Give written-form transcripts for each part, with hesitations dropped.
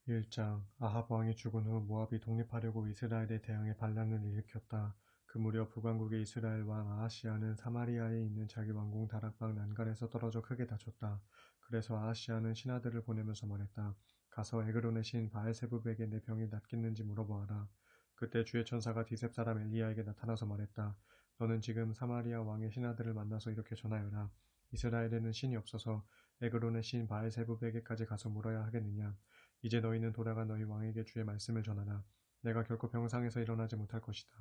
1장 아합 왕이 죽은 후 모압이 독립하려고 이스라엘에 대항해 반란을 일으켰다. 그 무렵 북왕국의 이스라엘 왕 아하시아는 사마리아에 있는 자기 왕궁 다락방 난간에서 떨어져 크게 다쳤다. 그래서 아하시아는 신하들을 보내면서 말했다. 가서 에그론의 신 바알세불에게 내 병이 낫겠는지 물어보아라. 그때 주의 천사가 디셉 사람 엘리야에게 나타나서 말했다. 너는 지금 사마리아 왕의 신하들을 만나서 이렇게 전하여라. 이스라엘에는 신이 없어서 에그론의 신 바알세불에게까지 가서 물어야 하겠느냐. 이제 너희는 돌아가 너희 왕에게 주의 말씀을 전하라. 내가 결코 병상에서 일어나지 못할 것이다.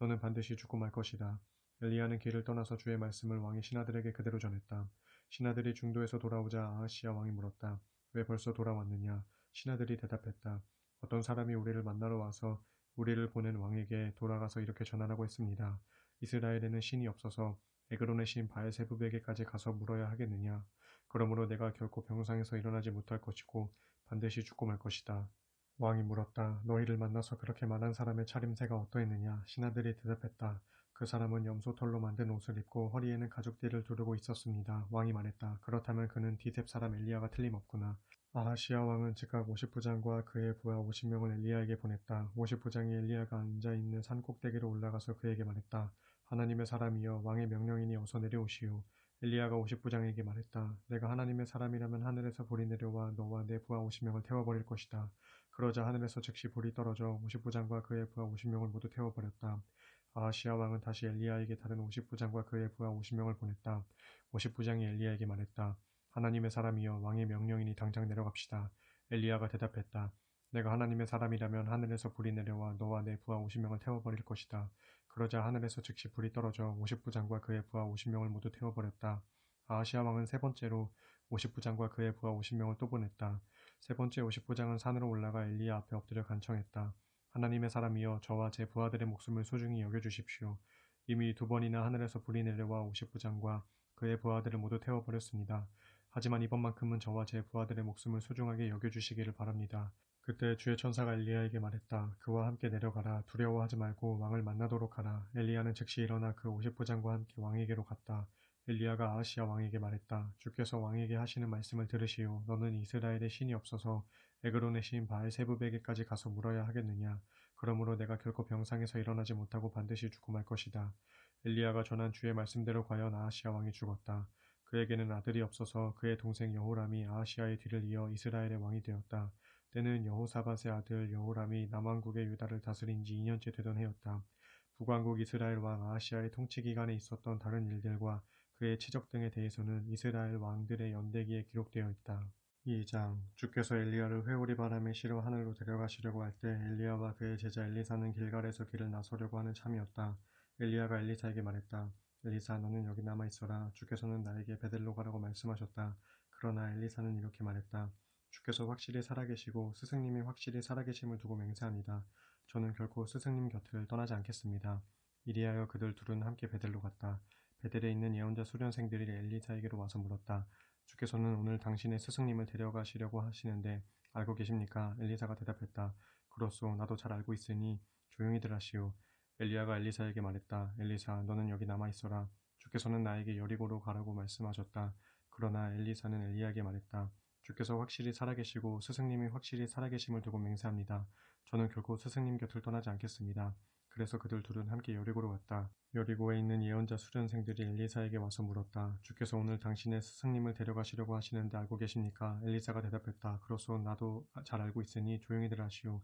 너는 반드시 죽고 말 것이다. 엘리야는 길을 떠나서 주의 말씀을 왕의 신하들에게 그대로 전했다. 신하들이 중도에서 돌아오자 아하시야 왕이 물었다. 왜 벌써 돌아왔느냐? 신하들이 대답했다. 어떤 사람이 우리를 만나러 와서 우리를 보낸 왕에게 돌아가서 이렇게 전하라고 했습니다. 이스라엘에는 신이 없어서 에그론의 신 바알세불에게까지 가서 물어야 하겠느냐? 그러므로 내가 결코 병상에서 일어나지 못할 것이고 반드시 죽고 말 것이다. 왕이 물었다. 너희를 만나서 그렇게 말한 사람의 차림새가 어떠했느냐? 신하들이 대답했다. 그 사람은 염소털로 만든 옷을 입고 허리에는 가죽띠를 두르고 있었습니다. 왕이 말했다. 그렇다면 그는 디셉 사람 엘리야가 틀림없구나. 아하시아 왕은 즉각 50부장과 그의 부하 50명을 엘리야에게 보냈다. 50부장이 엘리야가 앉아있는 산 꼭대기로 올라가서 그에게 말했다. 하나님의 사람이여 왕의 명령이니 어서 내려오시오. 엘리야가 50부장에게 말했다. 내가 하나님의 사람이라면 하늘에서 불이 내려와 너와 내 부하 50명을 태워버릴 것이다. 그러자 하늘에서 즉시 불이 떨어져 50부장과 그의 부하 50명을 모두 태워버렸다. 아하시아 왕은 다시 엘리야에게 다른 50부장과 그의 부하 50명을 보냈다. 50부장이 엘리야에게 말했다. 하나님의 사람이여 왕의 명령이니 당장 내려갑시다. 엘리야가 대답했다. 내가 하나님의 사람이라면 하늘에서 불이 내려와 너와 내 부하 50명을 태워버릴 것이다. 그러자 하늘에서 즉시 불이 떨어져 50부장과 그의 부하 50명을 모두 태워버렸다. 아하시아 왕은 세 번째로 50부장과 그의 부하 50명을 또 보냈다. 세 번째 50부장은 산으로 올라가 엘리야 앞에 엎드려 간청했다. 하나님의 사람이여 저와 제 부하들의 목숨을 소중히 여겨주십시오. 이미 두 번이나 하늘에서 불이 내려와 50부장과 그의 부하들을 모두 태워버렸습니다. 하지만 이번만큼은 저와 제 부하들의 목숨을 소중하게 여겨주시기를 바랍니다. 그때 주의 천사가 엘리야에게 말했다. 그와 함께 내려가라. 두려워하지 말고 왕을 만나도록 하라. 엘리야는 즉시 일어나 그 50부장과 함께 왕에게로 갔다. 엘리야가 아하시아 왕에게 말했다. 주께서 왕에게 하시는 말씀을 들으시오. 너는 이스라엘에 신이 없어서 에그론의 신 바알세불에게까지 가서 물어야 하겠느냐. 그러므로 내가 결코 병상에서 일어나지 못하고 반드시 죽고 말 것이다. 엘리야가 전한 주의 말씀대로 과연 아하시아 왕이 죽었다. 그에게는 아들이 없어서 그의 동생 여호람이 아하시아의 뒤를 이어 이스라엘의 왕이 되었다. 때는 여호사밧의 아들 여호람이 남왕국의 유다를 다스린 지 2년째 되던 해였다. 북왕국 이스라엘 왕 아하시아의 통치 기간에 있었던 다른 일들과 그의 치적 등에 대해서는 이스라엘 왕들의 연대기에 기록되어 있다. 2장 주께서 엘리야를 회오리 바람에 실어 하늘로 데려가시려고 할 때 엘리야와 그의 제자 엘리사는 길갈에서 길을 나서려고 하는 참이었다. 엘리야가 엘리사에게 말했다. 엘리사 너는 여기 남아있어라. 주께서는 나에게 베델로 가라고 말씀하셨다. 그러나 엘리사는 이렇게 말했다. 주께서 확실히 살아계시고 스승님이 확실히 살아계심을 두고 맹세합니다. 저는 결코 스승님 곁을 떠나지 않겠습니다. 이리하여 그들 둘은 함께 베델로 갔다. 베델에 있는 예언자 수련생들이 엘리사에게로 와서 물었다. 주께서는 오늘 당신의 스승님을 데려가시려고 하시는데 알고 계십니까? 엘리사가 대답했다. 그렇소. 나도 잘 알고 있으니 조용히들 하시오. 엘리야가 엘리사에게 말했다. 엘리사, 너는 여기 남아있어라. 주께서는 나에게 여리고로 가라고 말씀하셨다. 그러나 엘리사는 엘리야에게 말했다. 주께서 확실히 살아계시고 스승님이 확실히 살아계심을 두고 맹세합니다. 저는 결코 스승님 곁을 떠나지 않겠습니다. 그래서 그들 둘은 함께 여리고로 갔다. 여리고에 있는 예언자 수련생들이 엘리사에게 와서 물었다. 주께서 오늘 당신의 스승님을 데려가시려고 하시는데 알고 계십니까? 엘리사가 대답했다. 그렇소. 나도 잘 알고 있으니 조용히들 하시오.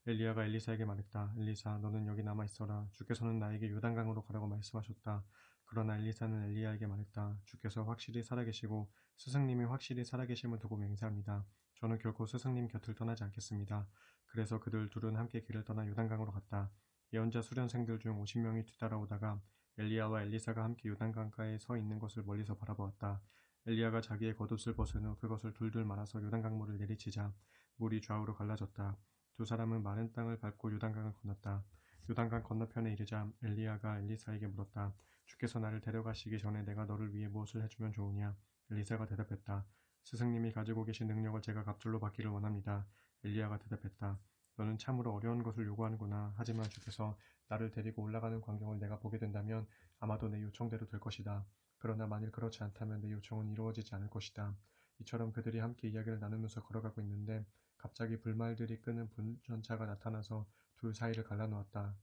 엘리야가 엘리사에게 말했다. 엘리사, 너는 여기 남아있어라. 주께서는 나에게 요단강으로 가라고 말씀하셨다. 그러나 엘리사는 엘리야에게 말했다. 주께서 확실히 살아계시고 스승님이 확실히 살아계심을 두고 맹세합니다. 저는 결코 스승님 곁을 떠나지 않겠습니다. 그래서 그들 둘은 함께 길을 떠나 요단강으로 갔다. 예언자 수련생들 중 50명이 뒤따라오다가 엘리야와 엘리사가 함께 요단강가에 서 있는 것을 멀리서 바라보았다. 엘리야가 자기의 겉옷을 벗은 후 그것을 둘둘 말아서 요단강물을 내리치자 물이 좌우로 갈라졌다. 두 사람은 마른 땅을 밟고 요단강을 건넜다. 요단강 건너편에 이르자 엘리야가 엘리사에게 물었다. 주께서 나를 데려가시기 전에 내가 너를 위해 무엇을 해주면 좋으냐? 엘리사가 대답했다. 스승님이 가지고 계신 능력을 제가 갑절로 받기를 원합니다. 엘리야가 대답했다. 너는 참으로 어려운 것을 요구하는구나. 하지만 주께서 나를 데리고 올라가는 광경을 내가 보게 된다면 아마도 내 요청대로 될 것이다. 그러나 만일 그렇지 않다면 내 요청은 이루어지지 않을 것이다. 이처럼 그들이 함께 이야기를 나누면서 걸어가고 있는데 갑자기 불말들이 끄는 분전차가 나타나서 둘 사이를 갈라놓았다.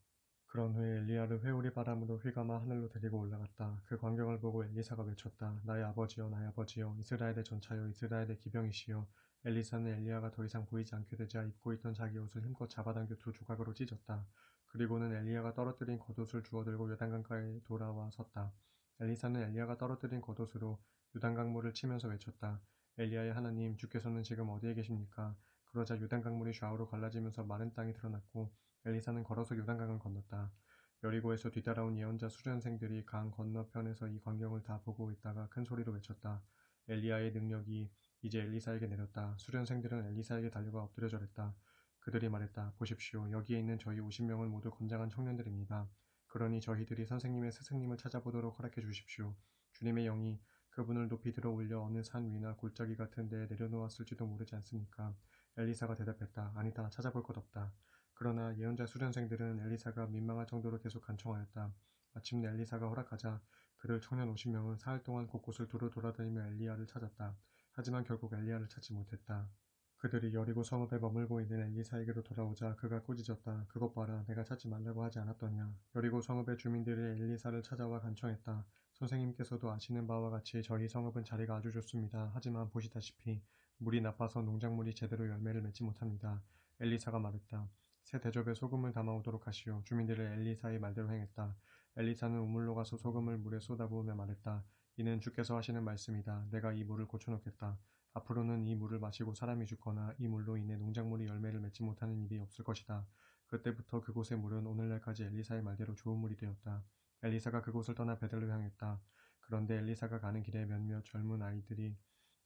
그런 후에 엘리야를 회오리 바람으로 휘감아 하늘로 데리고 올라갔다. 그 광경을 보고 엘리사가 외쳤다. 나의 아버지여, 나의 아버지여, 이스라엘의 전차여, 이스라엘의 기병이시여. 엘리사는 엘리야가 더 이상 보이지 않게 되자 입고 있던 자기 옷을 힘껏 잡아당겨 두 조각으로 찢었다. 그리고는 엘리야가 떨어뜨린 겉옷을 주워들고 요단강가에 돌아와 섰다. 엘리사는 엘리야가 떨어뜨린 겉옷으로 요단강물을 치면서 외쳤다. 엘리야의 하나님, 주께서는 지금 어디에 계십니까? 그러자 요단강물이 좌우로 갈라지면서 마른 땅이 드러났고 엘리사는 걸어서 요단강을 건넜다. 여리고에서 뒤따라온 예언자 수련생들이 강 건너편에서 이 광경을 다 보고 있다가 큰 소리로 외쳤다. 엘리야의 능력이 이제 엘리사에게 내렸다. 수련생들은 엘리사에게 달려가 엎드려 절했다. 그들이 말했다. 보십시오. 여기에 있는 저희 50명은 모두 건장한 청년들입니다. 그러니 저희들이 선생님의 스승님을 찾아보도록 허락해 주십시오. 주님의 영이 그분을 높이 들어 올려 어느 산 위나 골짜기 같은 데에 내려놓았을지도 모르지 않습니까? 엘리사가 대답했다. 아니다. 찾아볼 것 없다. 그러나 예언자 수련생들은 엘리사가 민망할 정도로 계속 간청하였다. 마침내 엘리사가 허락하자 그들 청년 50명은 사흘 동안 곳곳을 두루 돌아다니며 엘리야를 찾았다. 하지만 결국 엘리야를 찾지 못했다. 그들이 여리고 성읍에 머물고 있는 엘리사에게로 돌아오자 그가 꾸짖었다. 그것 봐라. 내가 찾지 말라고 하지 않았더냐. 여리고 성읍의 주민들이 엘리사를 찾아와 간청했다. 선생님께서도 아시는 바와 같이 저희 성읍은 자리가 아주 좋습니다. 하지만 보시다시피 물이 나빠서 농작물이 제대로 열매를 맺지 못합니다. 엘리사가 말했다. 새 대접에 소금을 담아오도록 하시오. 주민들은 엘리사의 말대로 행했다. 엘리사는 우물로 가서 소금을 물에 쏟아부으며 말했다. 이는 주께서 하시는 말씀이다. 내가 이 물을 고쳐놓겠다. 앞으로는 이 물을 마시고 사람이 죽거나 이 물로 인해 농작물이 열매를 맺지 못하는 일이 없을 것이다. 그때부터 그곳의 물은 오늘날까지 엘리사의 말대로 좋은 물이 되었다. 엘리사가 그곳을 떠나 베델로 향했다. 그런데 엘리사가 가는 길에 몇몇 젊은 아이들이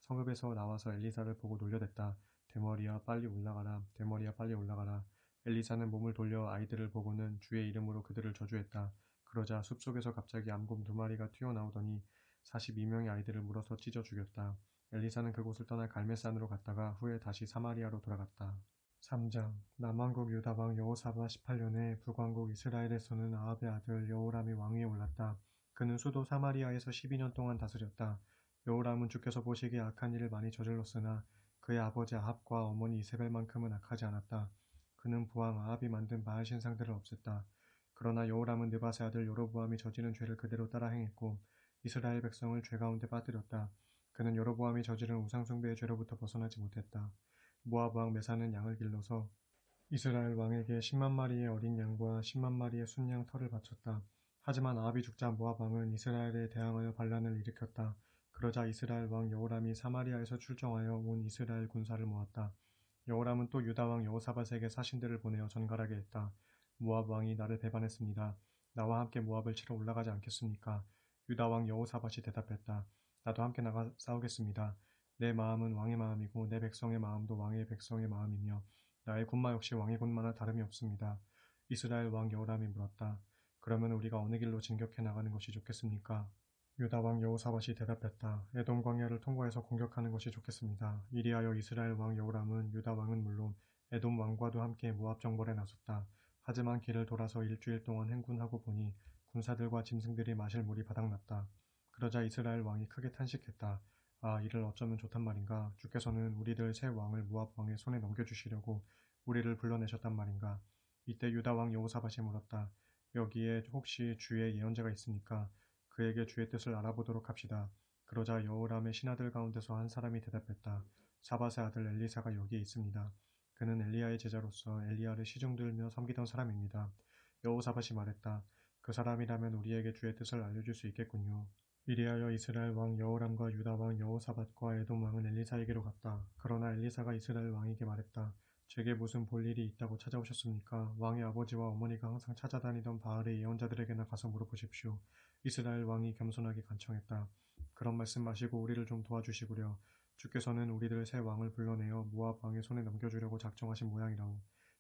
성읍에서 나와서 엘리사를 보고 놀려댔다. 대머리야 빨리 올라가라. 대머리야 빨리 올라가라. 엘리사는 몸을 돌려 아이들을 보고는 주의 이름으로 그들을 저주했다. 그러자 숲속에서 갑자기 암곰 2마리가 튀어나오더니 42명의 아이들을 물어서 찢어 죽였다. 엘리사는 그곳을 떠나 갈멜산으로 갔다가 후에 다시 사마리아로 돌아갔다. 3장 남왕국 유다왕 여호사밧 18년에 북왕국 이스라엘에서는 아합의 아들 여호람이 왕위에 올랐다. 그는 수도 사마리아에서 12년 동안 다스렸다. 여호람은 주께서 보시기에 악한 일을 많이 저질렀으나 그의 아버지 아합과 어머니 이세벨만큼은 악하지 않았다. 그는 부왕 아합이 만든 바알 신상들을 없앴다. 그러나 여호람은 느밧의 아들 여로보암이 저지른 죄를 그대로 따라 행했고 이스라엘 백성을 죄 가운데 빠뜨렸다. 그는 여로보암이 저지른 우상숭배의 죄로부터 벗어나지 못했다. 모압 왕 메사는 양을 길러서 이스라엘 왕에게 10만 마리의 어린 양과 10만 마리의 순양 털을 바쳤다. 하지만 아합이 죽자 모압 왕은 이스라엘에 대항하여 반란을 일으켰다. 그러자 이스라엘 왕 여호람이 사마리아에서 출정하여 온 이스라엘 군사를 모았다. 여호람은 또 유다 왕 여호사밧에게 사신들을 보내어 전갈하게 했다. 모압 왕이 나를 배반했습니다. 나와 함께 모압을 치러 올라가지 않겠습니까? 유다 왕 여호사밧이 대답했다. 나도 함께 나가 싸우겠습니다. 내 마음은 왕의 마음이고 내 백성의 마음도 왕의 백성의 마음이며 나의 군마 역시 왕의 군마나 다름이 없습니다. 이스라엘 왕 여호람이 물었다. 그러면 우리가 어느 길로 진격해 나가는 것이 좋겠습니까? 유다 왕 여호사밧이 대답했다. 에돔 광야를 통과해서 공격하는 것이 좋겠습니다. 이리하여 이스라엘 왕 여호람은 유다 왕은 물론 에돔 왕과도 함께 모압 정벌에 나섰다. 하지만 길을 돌아서 일주일 동안 행군하고 보니 군사들과 짐승들이 마실 물이 바닥났다. 그러자 이스라엘 왕이 크게 탄식했다. 아, 이를 어쩌면 좋단 말인가? 주께서는 우리들 새 왕을 모압 왕의 손에 넘겨주시려고 우리를 불러내셨단 말인가? 이때 유다 왕 여호사밧이 물었다. 여기에 혹시 주의 예언자가 있습니까? 그에게 주의 뜻을 알아보도록 합시다. 그러자 여호람의 신하들 가운데서 한 사람이 대답했다. 사밧의 아들 엘리사가 여기에 있습니다. 그는 엘리야의 제자로서 엘리야를 시중들며 섬기던 사람입니다. 여호사밧이 말했다. 그 사람이라면 우리에게 주의 뜻을 알려줄 수 있겠군요. 이리하여 이스라엘 왕 여호람과 유다 왕 여호사밧과 에돔 왕은 엘리사에게로 갔다. 그러나 엘리사가 이스라엘 왕에게 말했다. 제게 무슨 볼 일이 있다고 찾아오셨습니까? 왕의 아버지와 어머니가 항상 찾아다니던 바알의 예언자들에게나 가서 물어보십시오. 이스라엘 왕이 겸손하게 간청했다. 그런 말씀 마시고 우리를 좀 도와주시구려. 주께서는 우리들 새 왕을 불러내어 모압 왕의 손에 넘겨주려고 작정하신 모양이라오.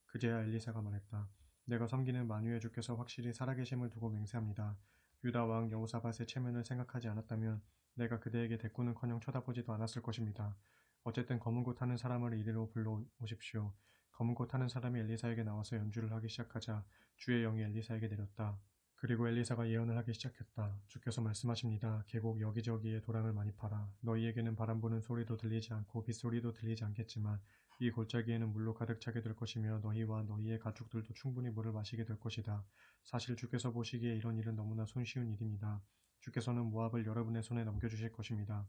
그제야 엘리사가 말했다. 내가 섬기는 만유의 주께서 확실히 살아계심을 두고 맹세합니다. 유다 왕 여호사밧의 체면을 생각하지 않았다면 내가 그대에게 대꾸는커녕 쳐다보지도 않았을 것입니다. 어쨌든 검은 고 타는 사람을 이리로 불러오십시오. 검은 고 타는 사람이 엘리사에게 나와서 연주를 하기 시작하자 주의 영이 엘리사에게 내렸다. 그리고 엘리사가 예언을 하기 시작했다. 주께서 말씀하십니다. 계곡 여기저기에 도랑을 많이 파라. 너희에게는 바람 부는 소리도 들리지 않고 빗소리도 들리지 않겠지만 이 골짜기에는 물로 가득 차게 될 것이며 너희와 너희의 가축들도 충분히 물을 마시게 될 것이다. 사실 주께서 보시기에 이런 일은 너무나 손쉬운 일입니다. 주께서는 모압을 여러분의 손에 넘겨주실 것입니다.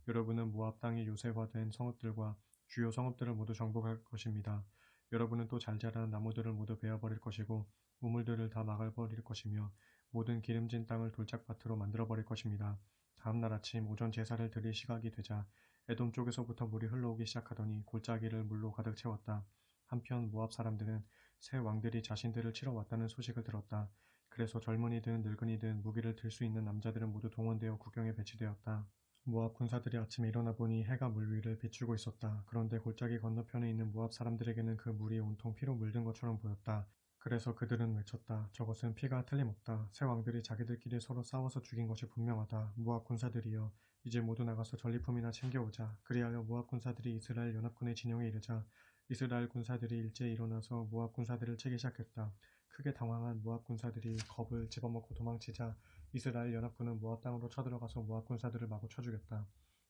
여러분은 모압 땅의 요새화된 성읍들과 주요 성읍들을 모두 정복할 것입니다. 여러분은 또 잘 자란 나무들을 모두 베어버릴 것이고 우물들을 다 막아버릴 것이며 모든 기름진 땅을 돌짝밭으로 만들어버릴 것입니다. 다음 날 아침 오전 제사를 드릴 시각이 되자 에돔 쪽에서부터 물이 흘러오기 시작하더니 골짜기를 물로 가득 채웠다. 한편 모압 사람들은 새 왕들이 자신들을 치러 왔다는 소식을 들었다. 그래서 젊은이든 늙은이든 무기를 들 수 있는 남자들은 모두 동원되어 국경에 배치되었다. 모압 군사들이 아침에 일어나 보니 해가 물 위를 비추고 있었다. 그런데 골짜기 건너편에 있는 모압 사람들에게는 그 물이 온통 피로 물든 것처럼 보였다. 그래서 그들은 외쳤다. 저것은 피가 틀림없다. 새 왕들이 자기들끼리 서로 싸워서 죽인 것이 분명하다. 모압 군사들이여 이제 모두 나가서 전리품이나 챙겨오자. 그리하여 모압 군사들이 이스라엘 연합군의 진영에 이르자 이스라엘 군사들이 일제히 일어나서 모압 군사들을 치기 시작했다. 크게 당황한 모압 군사들이 겁을 집어먹고 도망치자 이스라엘 연합군은 모압 땅으로 쳐들어가서 모압 군사들을 마구 쳐 죽였다.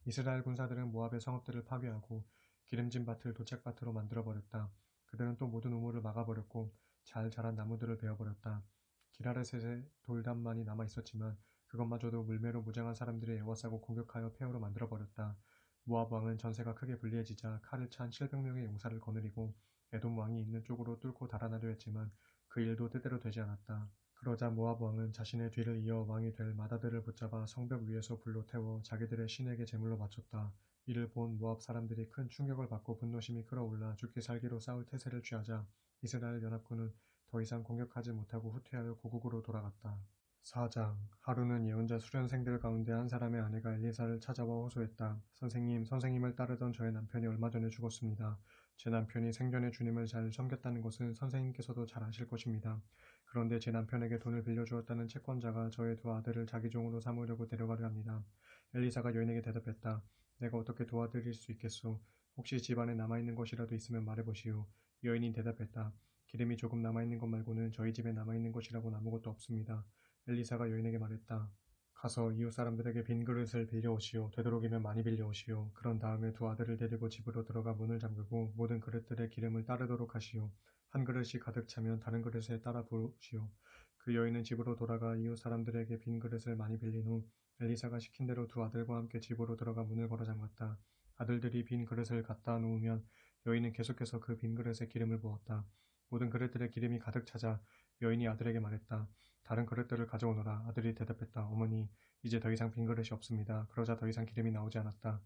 이스라엘 군사들은 모압의 성읍들을 파괴하고 기름진 밭을 도책밭으로 만들어버렸다. 그들은 또 모든 우물을 막아버렸고 잘 자란 나무들을 베어버렸다. 기라렛에 돌담만이 남아있었지만 그것마저도 물매로 무장한 사람들이 에워싸고 공격하여 폐허로 만들어버렸다. 모압 왕은 전세가 크게 불리해지자 칼을 찬 700명의 용사를 거느리고 에돔 왕이 있는 쪽으로 뚫고 달아나려 했지만 그 일도 뜻대로 되지 않았다. 그러자 모압 왕은 자신의 뒤를 이어 왕이 될 마다들을 붙잡아 성벽 위에서 불로 태워 자기들의 신에게 제물로 바쳤다. 이를 본 모압 사람들이 큰 충격을 받고 분노심이 끌어올라 죽기 살기로 싸울 태세를 취하자 이스라엘 연합군은 더 이상 공격하지 못하고 후퇴하여 고국으로 돌아갔다. 4장 하루는 예언자 수련생들 가운데 한 사람의 아내가 엘리사를 찾아와 호소했다. 선생님을 따르던 저의 남편이 얼마 전에 죽었습니다. 제 남편이 생전에 주님을 잘 섬겼다는 것은 선생님께서도 잘 아실 것입니다. 그런데 제 남편에게 돈을 빌려주었다는 채권자가 저의 두 아들을 자기 종으로 삼으려고 데려가려 합니다. 엘리사가 여인에게 대답했다. 내가 어떻게 도와드릴 수 있겠소? 혹시 집안에 남아있는 것이라도 있으면 말해보시오. 여인이 대답했다. 기름이 조금 남아있는 것 말고는 저희 집에 남아있는 것이라고는 아무것도 없습니다. 엘리사가 여인에게 말했다. 가서 이웃 사람들에게 빈 그릇을 빌려오시오. 되도록이면 많이 빌려오시오. 그런 다음에 두 아들을 데리고 집으로 들어가 문을 잠그고 모든 그릇들에 기름을 따르도록 하시오. 한 그릇이 가득 차면 다른 그릇에 따라 부으시오. 그 여인은 집으로 돌아가 이웃 사람들에게 빈 그릇을 많이 빌린 후 엘리사가 시킨 대로 두 아들과 함께 집으로 들어가 문을 걸어 잠갔다. 아들들이 빈 그릇을 갖다 놓으면 여인은 계속해서 그 빈 그릇에 기름을 부었다. 모든 그릇들에 기름이 가득 차자 여인이 아들에게 말했다. 다른 그릇들을 가져오너라. 아들이 대답했다. 어머니, 이제 더 이상 빈 그릇이 없습니다. 그러자 더 이상 기름이 나오지 않았다.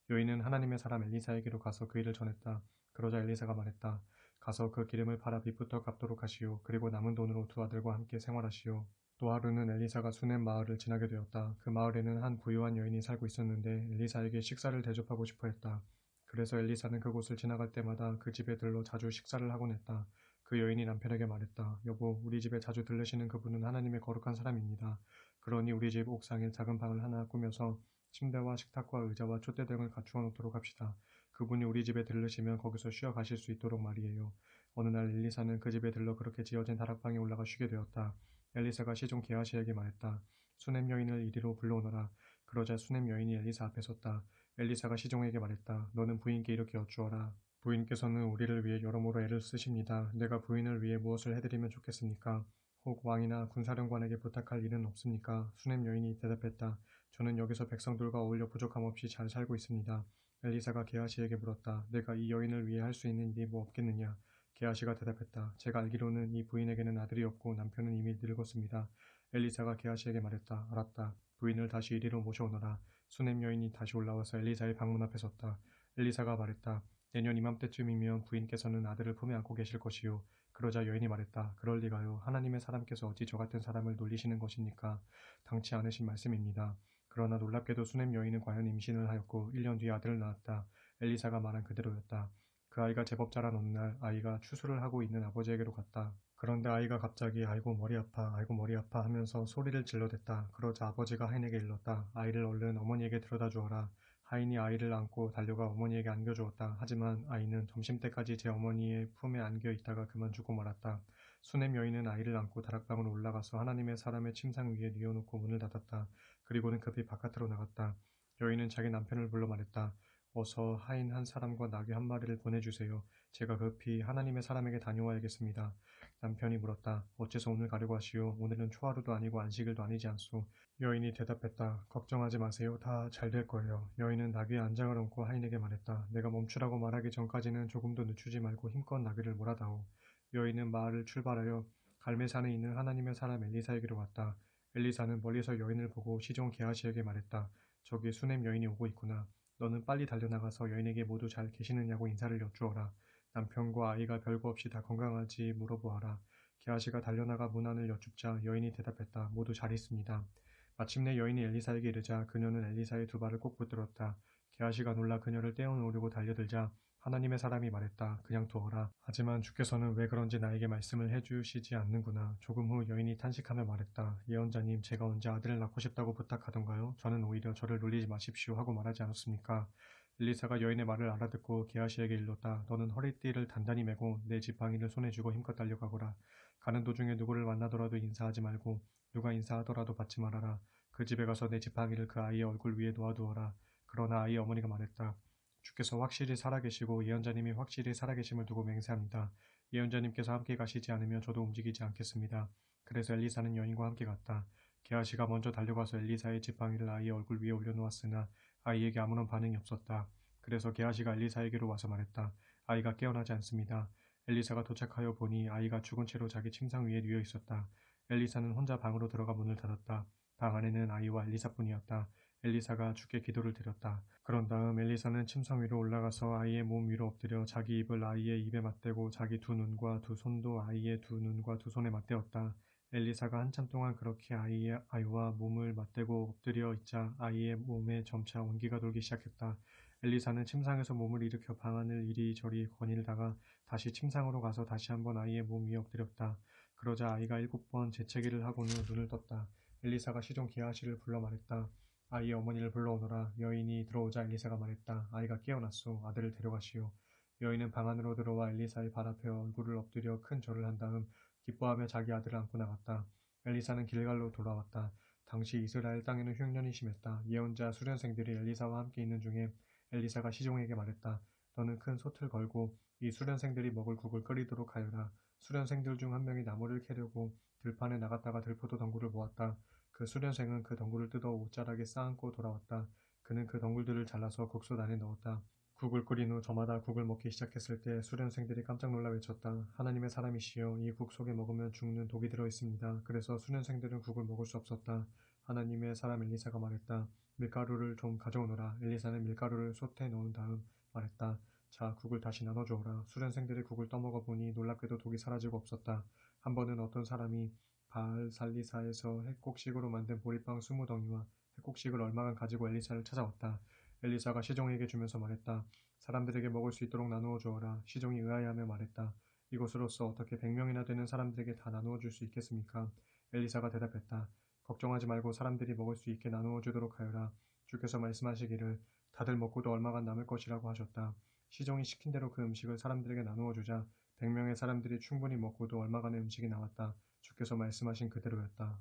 여인은 하나님의 사람 엘리사에게로 가서 그 일을 전했다. 그러자 엘리사가 말했다. 가서 그 기름을 팔아 빚부터 갚도록 하시오. 그리고 남은 돈으로 두 아들과 함께 생활하시오. 또 하루는 엘리사가 수넴 마을을 지나게 되었다. 그 마을에는 한 부유한 여인이 살고 있었는데 엘리사에게 식사를 대접하고 싶어 했다. 그래서 엘리사는 그곳을 지나갈 때마다 그 집에 들러 자주 식사를 하곤 했다. 그 여인이 남편에게 말했다. 여보, 우리 집에 자주 들르시는 그분은 하나님의 거룩한 사람입니다. 그러니 우리 집 옥상에 작은 방을 하나 꾸며서 침대와 식탁과 의자와 촛대 등을 갖추어 놓도록 합시다. 그분이 우리 집에 들르시면 거기서 쉬어 가실 수 있도록 말이에요. 어느 날 엘리사는 그 집에 들러 그렇게 지어진 다락방에 올라가 쉬게 되었다. 엘리사가 시종 게하시에게 말했다. 수넴 여인을 이리로 불러오너라. 그러자 수넴 여인이 엘리사 앞에 섰다. 엘리사가 시종에게 말했다. 너는 부인께 이렇게 여쭈어라. 부인께서는 우리를 위해 여러모로 애를 쓰십니다. 내가 부인을 위해 무엇을 해드리면 좋겠습니까? 혹 왕이나 군사령관에게 부탁할 일은 없습니까? 수넴 여인이 대답했다. 저는 여기서 백성들과 어울려 부족함 없이 잘 살고 있습니다. 엘리사가 게하시에게 물었다. 내가 이 여인을 위해 할 수 있는 일이 뭐 없겠느냐? 게하시가 대답했다. 제가 알기로는 이 부인에게는 아들이 없고 남편은 이미 늙었습니다. 엘리사가 게하시에게 말했다. 알았다. 부인을 다시 이리로 모셔오너라. 수넴 여인이 다시 올라와서 엘리사의 방문 앞에 섰다. 엘리사가 말했다. 내년 이맘때쯤이면 부인께서는 아들을 품에 안고 계실 것이요. 그러자 여인이 말했다. 그럴 리가요. 하나님의 사람께서 어찌 저 같은 사람을 놀리시는 것입니까? 당치 않으신 말씀입니다. 그러나 놀랍게도 수넴 여인은 과연 임신을 하였고 1년 뒤에 아들을 낳았다. 엘리사가 말한 그대로였다. 그 아이가 제법 자란 어느 날 아이가 추수를 하고 있는 아버지에게로 갔다. 그런데 아이가 갑자기 아이고 머리 아파 아이고 머리 아파 하면서 소리를 질러댔다. 그러자 아버지가 하인에게 일렀다. 아이를 얼른 어머니에게 데려다 주어라. 하인이 아이를 안고 달려가 어머니에게 안겨주었다. 하지만 아이는 점심때까지 제 어머니의 품에 안겨 있다가 그만 죽고 말았다. 수냄 여인은 아이를 안고 다락방으로 올라가서 하나님의 사람의 침상 위에 뉘어놓고 문을 닫았다. 그리고는 급히 바깥으로 나갔다. 여인은 자기 남편을 불러 말했다. 어서 하인 한 사람과 나귀 한 마리를 보내주세요. 제가 급히 하나님의 사람에게 다녀와야겠습니다. 남편이 물었다. 어째서 오늘 가려고 하시오? 오늘은 초하루도 아니고 안식일도 아니지 않소? 여인이 대답했다. 걱정하지 마세요. 다 잘 될 거예요. 여인은 나귀의 안장을 얹고 하인에게 말했다. 내가 멈추라고 말하기 전까지는 조금도 늦추지 말고 힘껏 나귀를 몰아다오. 여인은 마을을 출발하여 갈매산에 있는 하나님의 사람 엘리사에게로 왔다. 엘리사는 멀리서 여인을 보고 시종 게하시에게 말했다. 저기 수냄 여인이 오고 있구나. 너는 빨리 달려나가서 여인에게 모두 잘 계시느냐고 인사를 여쭈어라. 남편과 아이가 별거 없이 다 건강하지 물어보아라. 게하시가 달려나가 문 안을 여쭙자 여인이 대답했다. 모두 잘 있습니다. 마침내 여인이 엘리사에게 이르자 그녀는 엘리사의 두 발을 꼭 붙들었다. 게하시가 놀라 그녀를 떼어놓으려고 달려들자 하나님의 사람이 말했다. 그냥 두어라. 하지만 주께서는 왜 그런지 나에게 말씀을 해주시지 않는구나. 조금 후 여인이 탄식하며 말했다. 예언자님, 제가 언제 아들을 낳고 싶다고 부탁하던가요? 저는 오히려 저를 놀리지 마십시오 하고 말하지 않았습니까? 엘리사가 여인의 말을 알아듣고 게하시에게 일렀다. 너는 허리띠를 단단히 메고 내 지팡이를 손에 쥐고 힘껏 달려가거라. 가는 도중에 누구를 만나더라도 인사하지 말고 누가 인사하더라도 받지 말아라. 그 집에 가서 내 지팡이를 그 아이의 얼굴 위에 놓아두어라. 그러나 아이의 어머니가 말했다. 주께서 확실히 살아계시고 예언자님이 확실히 살아계심을 두고 맹세합니다. 예언자님께서 함께 가시지 않으면 저도 움직이지 않겠습니다. 그래서 엘리사는 여인과 함께 갔다. 게하시가 먼저 달려가서 엘리사의 지팡이를 아이의 얼굴 위에 올려놓았으나 아이에게 아무런 반응이 없었다. 그래서 게하시가 엘리사에게로 와서 말했다. 아이가 깨어나지 않습니다. 엘리사가 도착하여 보니 아이가 죽은 채로 자기 침상 위에 누워 있었다. 엘리사는 혼자 방으로 들어가 문을 닫았다. 방 안에는 아이와 엘리사뿐이었다. 엘리사가 주께 기도를 드렸다. 그런 다음 엘리사는 침상 위로 올라가서 아이의 몸 위로 엎드려 자기 입을 아이의 입에 맞대고 자기 두 눈과 두 손도 아이의 두 눈과 두 손에 맞대었다. 엘리사가 한참 동안 그렇게 아이와 몸을 맞대고 엎드려 있자 아이의 몸에 점차 온기가 돌기 시작했다. 엘리사는 침상에서 몸을 일으켜 방 안을 이리저리 거닐다가 다시 침상으로 가서 다시 한번 아이의 몸 위에 엎드렸다. 그러자 아이가 7번 재채기를 하고는 눈을 떴다. 엘리사가 시종 게하시를 불러 말했다. 아이의 어머니를 불러오너라. 여인이 들어오자 엘리사가 말했다. 아이가 깨어났소. 아들을 데려가시오. 여인은 방 안으로 들어와 엘리사의 발 앞에 얼굴을 엎드려 큰 절을 한 다음 기뻐하며 자기 아들을 안고 나갔다. 엘리사는 길갈로 돌아왔다. 당시 이스라엘 땅에는 흉년이 심했다. 예언자 수련생들이 엘리사와 함께 있는 중에 엘리사가 시종에게 말했다. 너는 큰 솥을 걸고 이 수련생들이 먹을 국을 끓이도록 하여라. 수련생들 중 한 명이 나무를 캐려고 들판에 나갔다가 들포도 덩굴을 모았다. 그 수련생은 그 덩굴을 뜯어 옷자락에 쌓아안고 돌아왔다. 그는 그 덩굴들을 잘라서 국솥 안에 넣었다. 국을 끓인 후 저마다 국을 먹기 시작했을 때 수련생들이 깜짝 놀라 외쳤다. 하나님의 사람이시여, 이 국 속에 먹으면 죽는 독이 들어있습니다. 그래서 수련생들은 국을 먹을 수 없었다. 하나님의 사람 엘리사가 말했다. 밀가루를 좀 가져오너라. 엘리사는 밀가루를 솥에 넣은 다음 말했다. 자, 국을 다시 나눠주어라. 수련생들이 국을 떠먹어 보니 놀랍게도 독이 사라지고 없었다. 한 번은 어떤 사람이 바알 살리사에서 핵곡식으로 만든 보리빵 20덩이와 핵곡식을 얼마간 가지고 엘리사를 찾아왔다. 엘리사가 시종에게 주면서 말했다. 사람들에게 먹을 수 있도록 나누어 주어라. 시종이 의아해하며 말했다. 이것으로서 어떻게 100명이나 되는 사람들에게 다 나누어 줄 수 있겠습니까? 엘리사가 대답했다. 걱정하지 말고 사람들이 먹을 수 있게 나누어 주도록 하여라. 주께서 말씀하시기를 다들 먹고도 얼마간 남을 것이라고 하셨다. 시종이 시킨 대로 그 음식을 사람들에게 나누어 주자 100명의 사람들이 충분히 먹고도 얼마간의 음식이 나왔다. 주께서 말씀하신 그대로였다.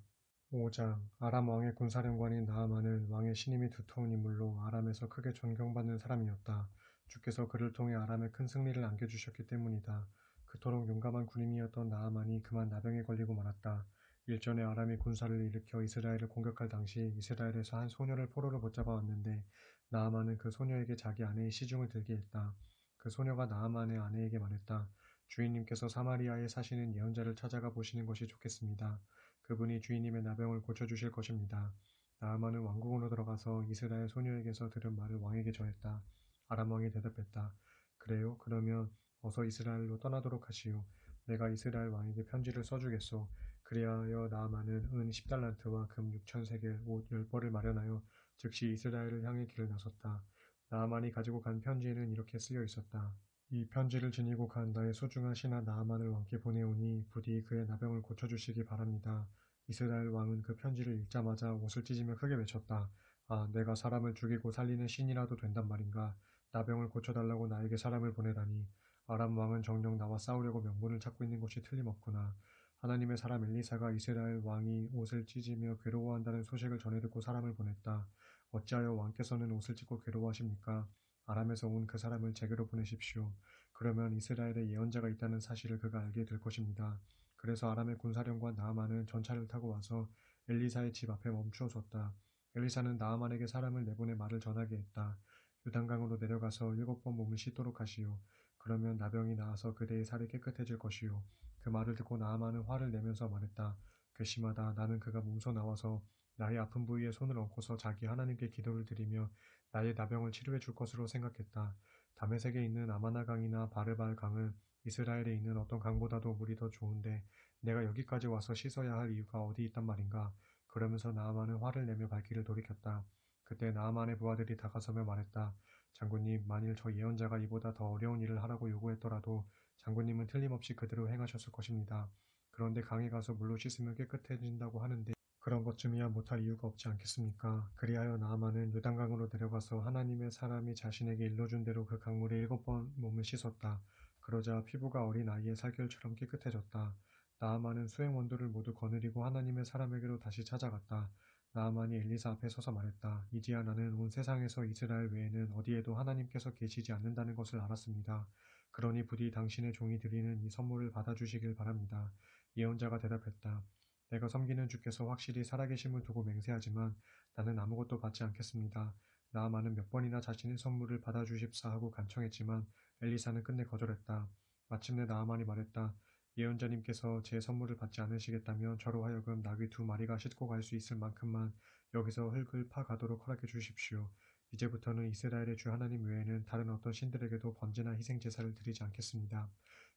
5장 아람 왕의 군사령관인 나아만은 왕의 신임이 두터운 인물로 아람에서 크게 존경받는 사람이었다. 주께서 그를 통해 아람에 큰 승리를 안겨주셨기 때문이다. 그토록 용감한 군인이었던 나아만이 그만 나병에 걸리고 말았다. 일전에 아람이 군사를 일으켜 이스라엘을 공격할 당시 이스라엘에서 한 소녀를 포로로 붙잡아 왔는데 나아만은 그 소녀에게 자기 아내의 시중을 들게 했다. 그 소녀가 나아만의 아내에게 말했다. 주인님께서 사마리아에 사시는 예언자를 찾아가 보시는 것이 좋겠습니다. 그분이 주인님의 나병을 고쳐주실 것입니다. 나아만은 왕궁으로 들어가서 이스라엘 소녀에게서 들은 말을 왕에게 전했다. 아람 왕이 대답했다. 그래요? 그러면 어서 이스라엘로 떠나도록 하시오. 내가 이스라엘 왕에게 편지를 써주겠소. 그리하여 나아만은 은 10달란트와 금 6,000세겔 옷 10벌을 마련하여 즉시 이스라엘을 향해 길을 나섰다. 나아만이 가지고 간 편지에는 이렇게 쓰여 있었다. 이 편지를 지니고 간 나의 소중한 신하 나아만을 왕께 보내오니 부디 그의 나병을 고쳐주시기 바랍니다. 이스라엘 왕은 그 편지를 읽자마자 옷을 찢으며 크게 외쳤다. 아, 내가 사람을 죽이고 살리는 신이라도 된단 말인가? 나병을 고쳐달라고 나에게 사람을 보내다니. 아람 왕은 정녕 나와 싸우려고 명분을 찾고 있는 것이 틀림없구나. 하나님의 사람 엘리사가 이스라엘 왕이 옷을 찢으며 괴로워한다는 소식을 전해 듣고 사람을 보냈다. 어찌하여 왕께서는 옷을 찢고 괴로워하십니까? 아람에서 온 그 사람을 제게로 보내십시오. 그러면 이스라엘에 예언자가 있다는 사실을 그가 알게 될 것입니다. 그래서 아람의 군사령관 나아만은 전차를 타고 와서 엘리사의 집 앞에 멈추어 섰다. 엘리사는 나아만에게 사람을 내보내 말을 전하게 했다. 요단강으로 내려가서 7번 몸을 씻도록 하시오. 그러면 나병이 나아서 그대의 살이 깨끗해질 것이오. 그 말을 듣고 나아만은 화를 내면서 말했다. 괘씸하다. 나는 그가 몸소 나와서 나의 아픈 부위에 손을 얹고서 자기 하나님께 기도를 드리며 나의 나병을 치료해 줄 것으로 생각했다. 다메섹에 있는 아마나 강이나 바르발 강은 이스라엘에 있는 어떤 강보다도 물이 더 좋은데 내가 여기까지 와서 씻어야 할 이유가 어디 있단 말인가? 그러면서 나아만은 화를 내며 발길을 돌이켰다. 그때 나아만의 부하들이 다가서며 말했다. 장군님, 만일 저 예언자가 이보다 더 어려운 일을 하라고 요구했더라도 장군님은 틀림없이 그대로 행하셨을 것입니다. 그런데 강에 가서 물로 씻으면 깨끗해진다고 하는데 그런 것쯤이야 못할 이유가 없지 않겠습니까? 그리하여 나아만은 요단강으로 내려가서 하나님의 사람이 자신에게 일러준 대로 그 강물에 7번 몸을 씻었다. 그러자 피부가 어린 아이의 살결처럼 깨끗해졌다. 나아만은 수행 원도를 모두 거느리고 하나님의 사람에게로 다시 찾아갔다. 나아만이 엘리사 앞에 서서 말했다. 이제야 나는 온 세상에서 이스라엘 외에는 어디에도 하나님께서 계시지 않는다는 것을 알았습니다. 그러니 부디 당신의 종이 드리는 이 선물을 받아주시길 바랍니다. 예언자가 대답했다. 내가 섬기는 주께서 확실히 살아계심을 두고 맹세하지만 나는 아무것도 받지 않겠습니다. 나아만은 몇 번이나 자신의 선물을 받아주십사 하고 간청했지만 엘리사는 끝내 거절했다. 마침내 나아만이 말했다. 예언자님께서 제 선물을 받지 않으시겠다면 저로 하여금 나귀 2마리가 싣고 갈 수 있을 만큼만 여기서 흙을 파 가도록 허락해 주십시오. 이제부터는 이스라엘의 주 하나님 외에는 다른 어떤 신들에게도 번제나 희생 제사를 드리지 않겠습니다.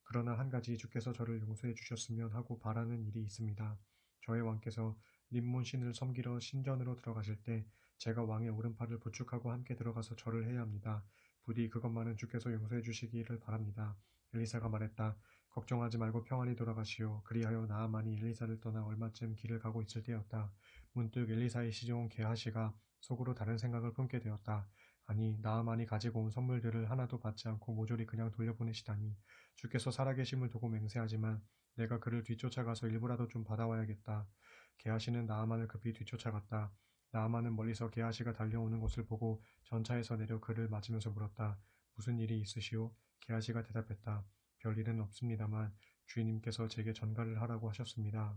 그러나 한 가지 주께서 저를 용서해 주셨으면 하고 바라는 일이 있습니다. 저의 왕께서 림몬 신을 섬기러 신전으로 들어가실 때 제가 왕의 오른팔을 부축하고 함께 들어가서 절을 해야 합니다. 부디 그것만은 주께서 용서해 주시기를 바랍니다. 엘리사가 말했다. 걱정하지 말고 평안히 돌아가시오. 그리하여 나아만이 엘리사를 떠나 얼마쯤 길을 가고 있을 때였다. 문득 엘리사의 시종 게하시가 속으로 다른 생각을 품게 되었다. 아니, 나아만이 가지고 온 선물들을 하나도 받지 않고 모조리 그냥 돌려보내시다니. 주께서 살아계심을 두고 맹세하지만 내가 그를 뒤쫓아가서 일부라도 좀 받아와야겠다. 게하시는 나아만을 급히 뒤쫓아갔다. 나아만은 멀리서 게하시가 달려오는 것을 보고 전차에서 내려 그를 맞으면서 물었다. 무슨 일이 있으시오? 게하시가 대답했다. 별일은 없습니다만 주인님께서 제게 전가를 하라고 하셨습니다.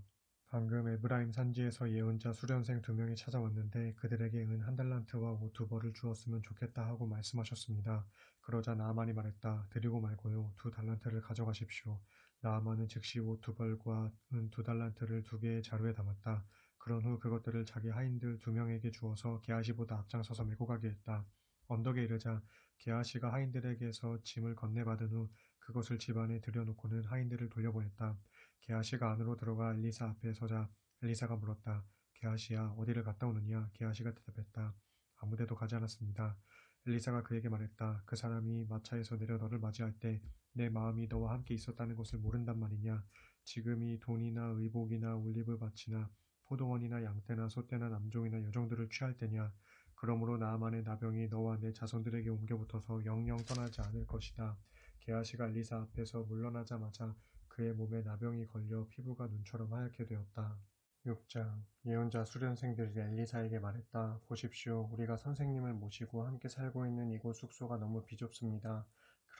방금 에브라임 산지에서 예언자 수련생 2명이 찾아왔는데 그들에게 은 1달란트와 옷 2벌을 주었으면 좋겠다 하고 말씀하셨습니다. 그러자 나아만이 말했다. 드리고 말고요. 2달란트를 가져가십시오. 나아만은 즉시 옷 2벌과 은 2달란트를 2개의 자루에 담았다. 그런 후 그것들을 자기 하인들 2명에게 주어서 게하시보다 앞장서서 메고 가게 했다. 언덕에 이르자 게하시가 하인들에게서 짐을 건네받은 후 그것을 집안에 들여놓고는 하인들을 돌려보냈다. 게하시가 안으로 들어가 엘리사 앞에 서자 엘리사가 물었다. 게하시야 어디를 갔다 오느냐? 게하시가 대답했다. 아무데도 가지 않았습니다. 엘리사가 그에게 말했다. 그 사람이 마차에서 내려 너를 맞이할 때 내 마음이 너와 함께 있었다는 것을 모른단 말이냐? 지금이 돈이나 의복이나 올리브밭이나 포도원이나 양떼나 소떼나 남종이나 여종들을 취할 때냐? 그러므로 나아만의 나병이 너와 내 자손들에게 옮겨붙어서 영영 떠나지 않을 것이다. 게하시가 엘리사 앞에서 물러나자마자 그의 몸에 나병이 걸려 피부가 눈처럼 하얗게 되었다. 6장 예언자 수련생들이 엘리사에게 말했다. 보십시오. 우리가 선생님을 모시고 함께 살고 있는 이곳 숙소가 너무 비좁습니다.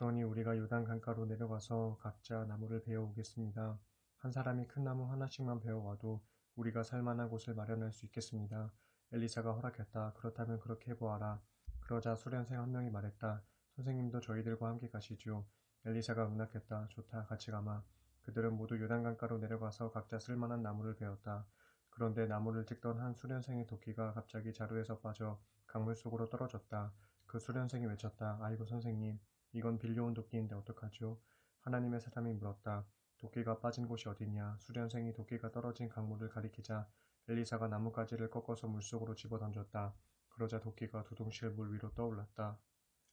그러니 우리가 요단 강가로 내려가서 각자 나무를 베어 오겠습니다. 한 사람이 큰 나무 하나씩만 베어 와도 우리가 살 만한 곳을 마련할 수 있겠습니다. 엘리사가 허락했다. 그렇다면 그렇게 해보아라. 그러자 수련생 한 명이 말했다. 선생님도 저희들과 함께 가시죠. 엘리사가 응낙했다. 좋다. 같이 가마. 그들은 모두 요단강가로 내려가서 각자 쓸만한 나무를 베었다. 그런데 나무를 찍던 한 수련생의 도끼가 갑자기 자루에서 빠져 강물 속으로 떨어졌다. 그 수련생이 외쳤다. 아이고 선생님, 이건 빌려온 도끼인데 어떡하죠? 하나님의 사람이 물었다. 도끼가 빠진 곳이 어디냐? 수련생이 도끼가 떨어진 강물을 가리키자 엘리사가 나뭇가지를 꺾어서 물속으로 집어던졌다. 그러자 도끼가 두둥실 물 위로 떠올랐다.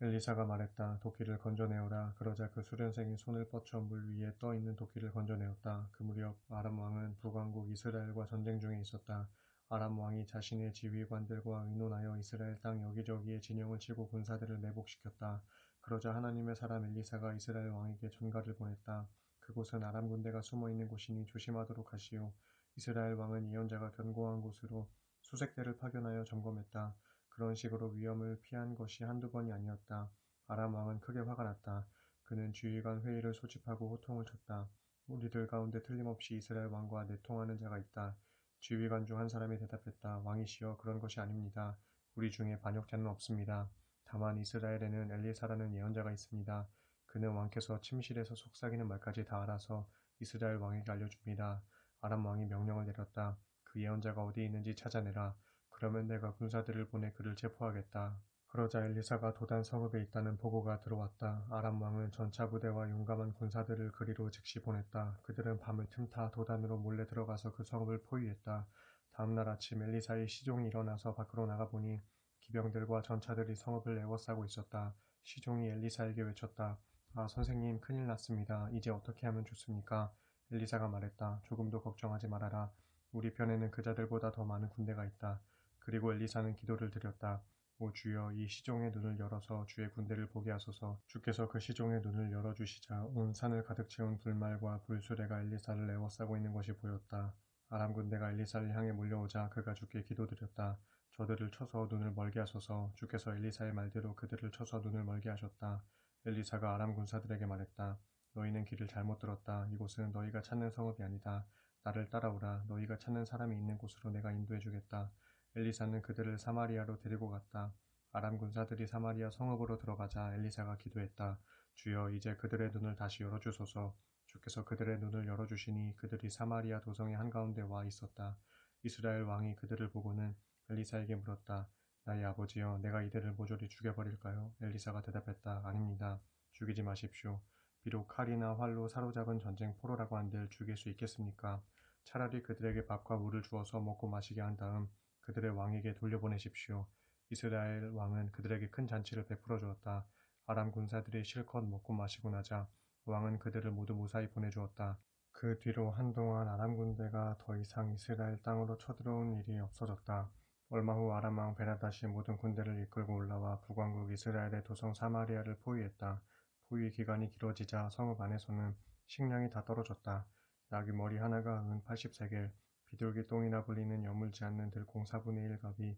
엘리사가 말했다. 도끼를 건져내어라. 그러자 그 수련생이 손을 뻗쳐 물 위에 떠있는 도끼를 건져내었다. 그 무렵 아람 왕은 북왕국 이스라엘과 전쟁 중에 있었다. 아람 왕이 자신의 지휘관들과 의논하여 이스라엘 땅 여기저기에 진영을 치고 군사들을 매복시켰다. 그러자 하나님의 사람 엘리사가 이스라엘 왕에게 전가를 보냈다. 그곳은 아람 군대가 숨어 있는 곳이니 조심하도록 하시오. 이스라엘 왕은 예언자가 견고한 곳으로 수색대를 파견하여 점검했다. 그런 식으로 위험을 피한 것이 한두 번이 아니었다. 아람 왕은 크게 화가 났다. 그는 주의관 회의를 소집하고 호통을 쳤다. 우리들 가운데 틀림없이 이스라엘 왕과 내통하는 자가 있다. 지휘관 중 한 사람이 대답했다. 왕이시여, 그런 것이 아닙니다. 우리 중에 반역자는 없습니다. 다만 이스라엘에는 엘리사라는 예언자가 있습니다. 그는 왕께서 침실에서 속삭이는 말까지 다 알아서 이스라엘 왕에게 알려줍니다. 아람 왕이 명령을 내렸다. 그 예언자가 어디 있는지 찾아내라. 그러면 내가 군사들을 보내 그를 체포하겠다. 그러자 엘리사가 도단 성읍에 있다는 보고가 들어왔다. 아람 왕은 전차 부대와 용감한 군사들을 그리로 즉시 보냈다. 그들은 밤을 틈타 도단으로 몰래 들어가서 그 성읍을 포위했다. 다음 날 아침 엘리사의 시종이 일어나서 밖으로 나가보니 기병들과 전차들이 성읍을 에워싸고 있었다. 시종이 엘리사에게 외쳤다. 아, 선생님, 큰일 났습니다. 이제 어떻게 하면 좋습니까? 엘리사가 말했다. 조금도 걱정하지 말아라. 우리 편에는 그자들보다 더 많은 군대가 있다. 그리고 엘리사는 기도를 드렸다. 오 주여, 이 시종의 눈을 열어서 주의 군대를 보게 하소서. 주께서 그 시종의 눈을 열어주시자 온 산을 가득 채운 불말과 불수레가 엘리사를 에워싸고 있는 것이 보였다. 아람 군대가 엘리사를 향해 몰려오자 그가 주께 기도드렸다. 저들을 쳐서 눈을 멀게 하소서. 주께서 엘리사의 말대로 그들을 쳐서 눈을 멀게 하셨다. 엘리사가 아람 군사들에게 말했다. 너희는 길을 잘못 들었다. 이곳은 너희가 찾는 성읍이 아니다. 나를 따라오라. 너희가 찾는 사람이 있는 곳으로 내가 인도해 주겠다. 엘리사는 그들을 사마리아로 데리고 갔다. 아람 군사들이 사마리아 성읍으로 들어가자 엘리사가 기도했다. 주여, 이제 그들의 눈을 다시 열어주소서. 주께서 그들의 눈을 열어주시니 그들이 사마리아 도성의 한가운데 와 있었다. 이스라엘 왕이 그들을 보고는 엘리사에게 물었다. 나의 아버지여, 내가 이들을 모조리 죽여버릴까요? 엘리사가 대답했다. 아닙니다. 죽이지 마십시오. 비록 칼이나 활로 사로잡은 전쟁 포로라고 한들 죽일 수 있겠습니까? 차라리 그들에게 밥과 물을 주어서 먹고 마시게 한 다음 그들의 왕에게 돌려보내십시오. 이스라엘 왕은 그들에게 큰 잔치를 베풀어 주었다. 아람 군사들이 실컷 먹고 마시고 나자 왕은 그들을 모두 무사히 보내주었다. 그 뒤로 한동안 아람 군대가 더 이상 이스라엘 땅으로 쳐들어온 일이 없어졌다. 얼마 후 아람 왕 베나다시 모든 군대를 이끌고 올라와 북왕국 이스라엘의 도성 사마리아를 포위했다. 포위 기간이 길어지자 성읍 안에서는 식량이 다 떨어졌다. 나귀 머리 하나가 은 80세겔, 비둘기 똥이라 불리는 여물지 않는 들콩 4분의 1갑이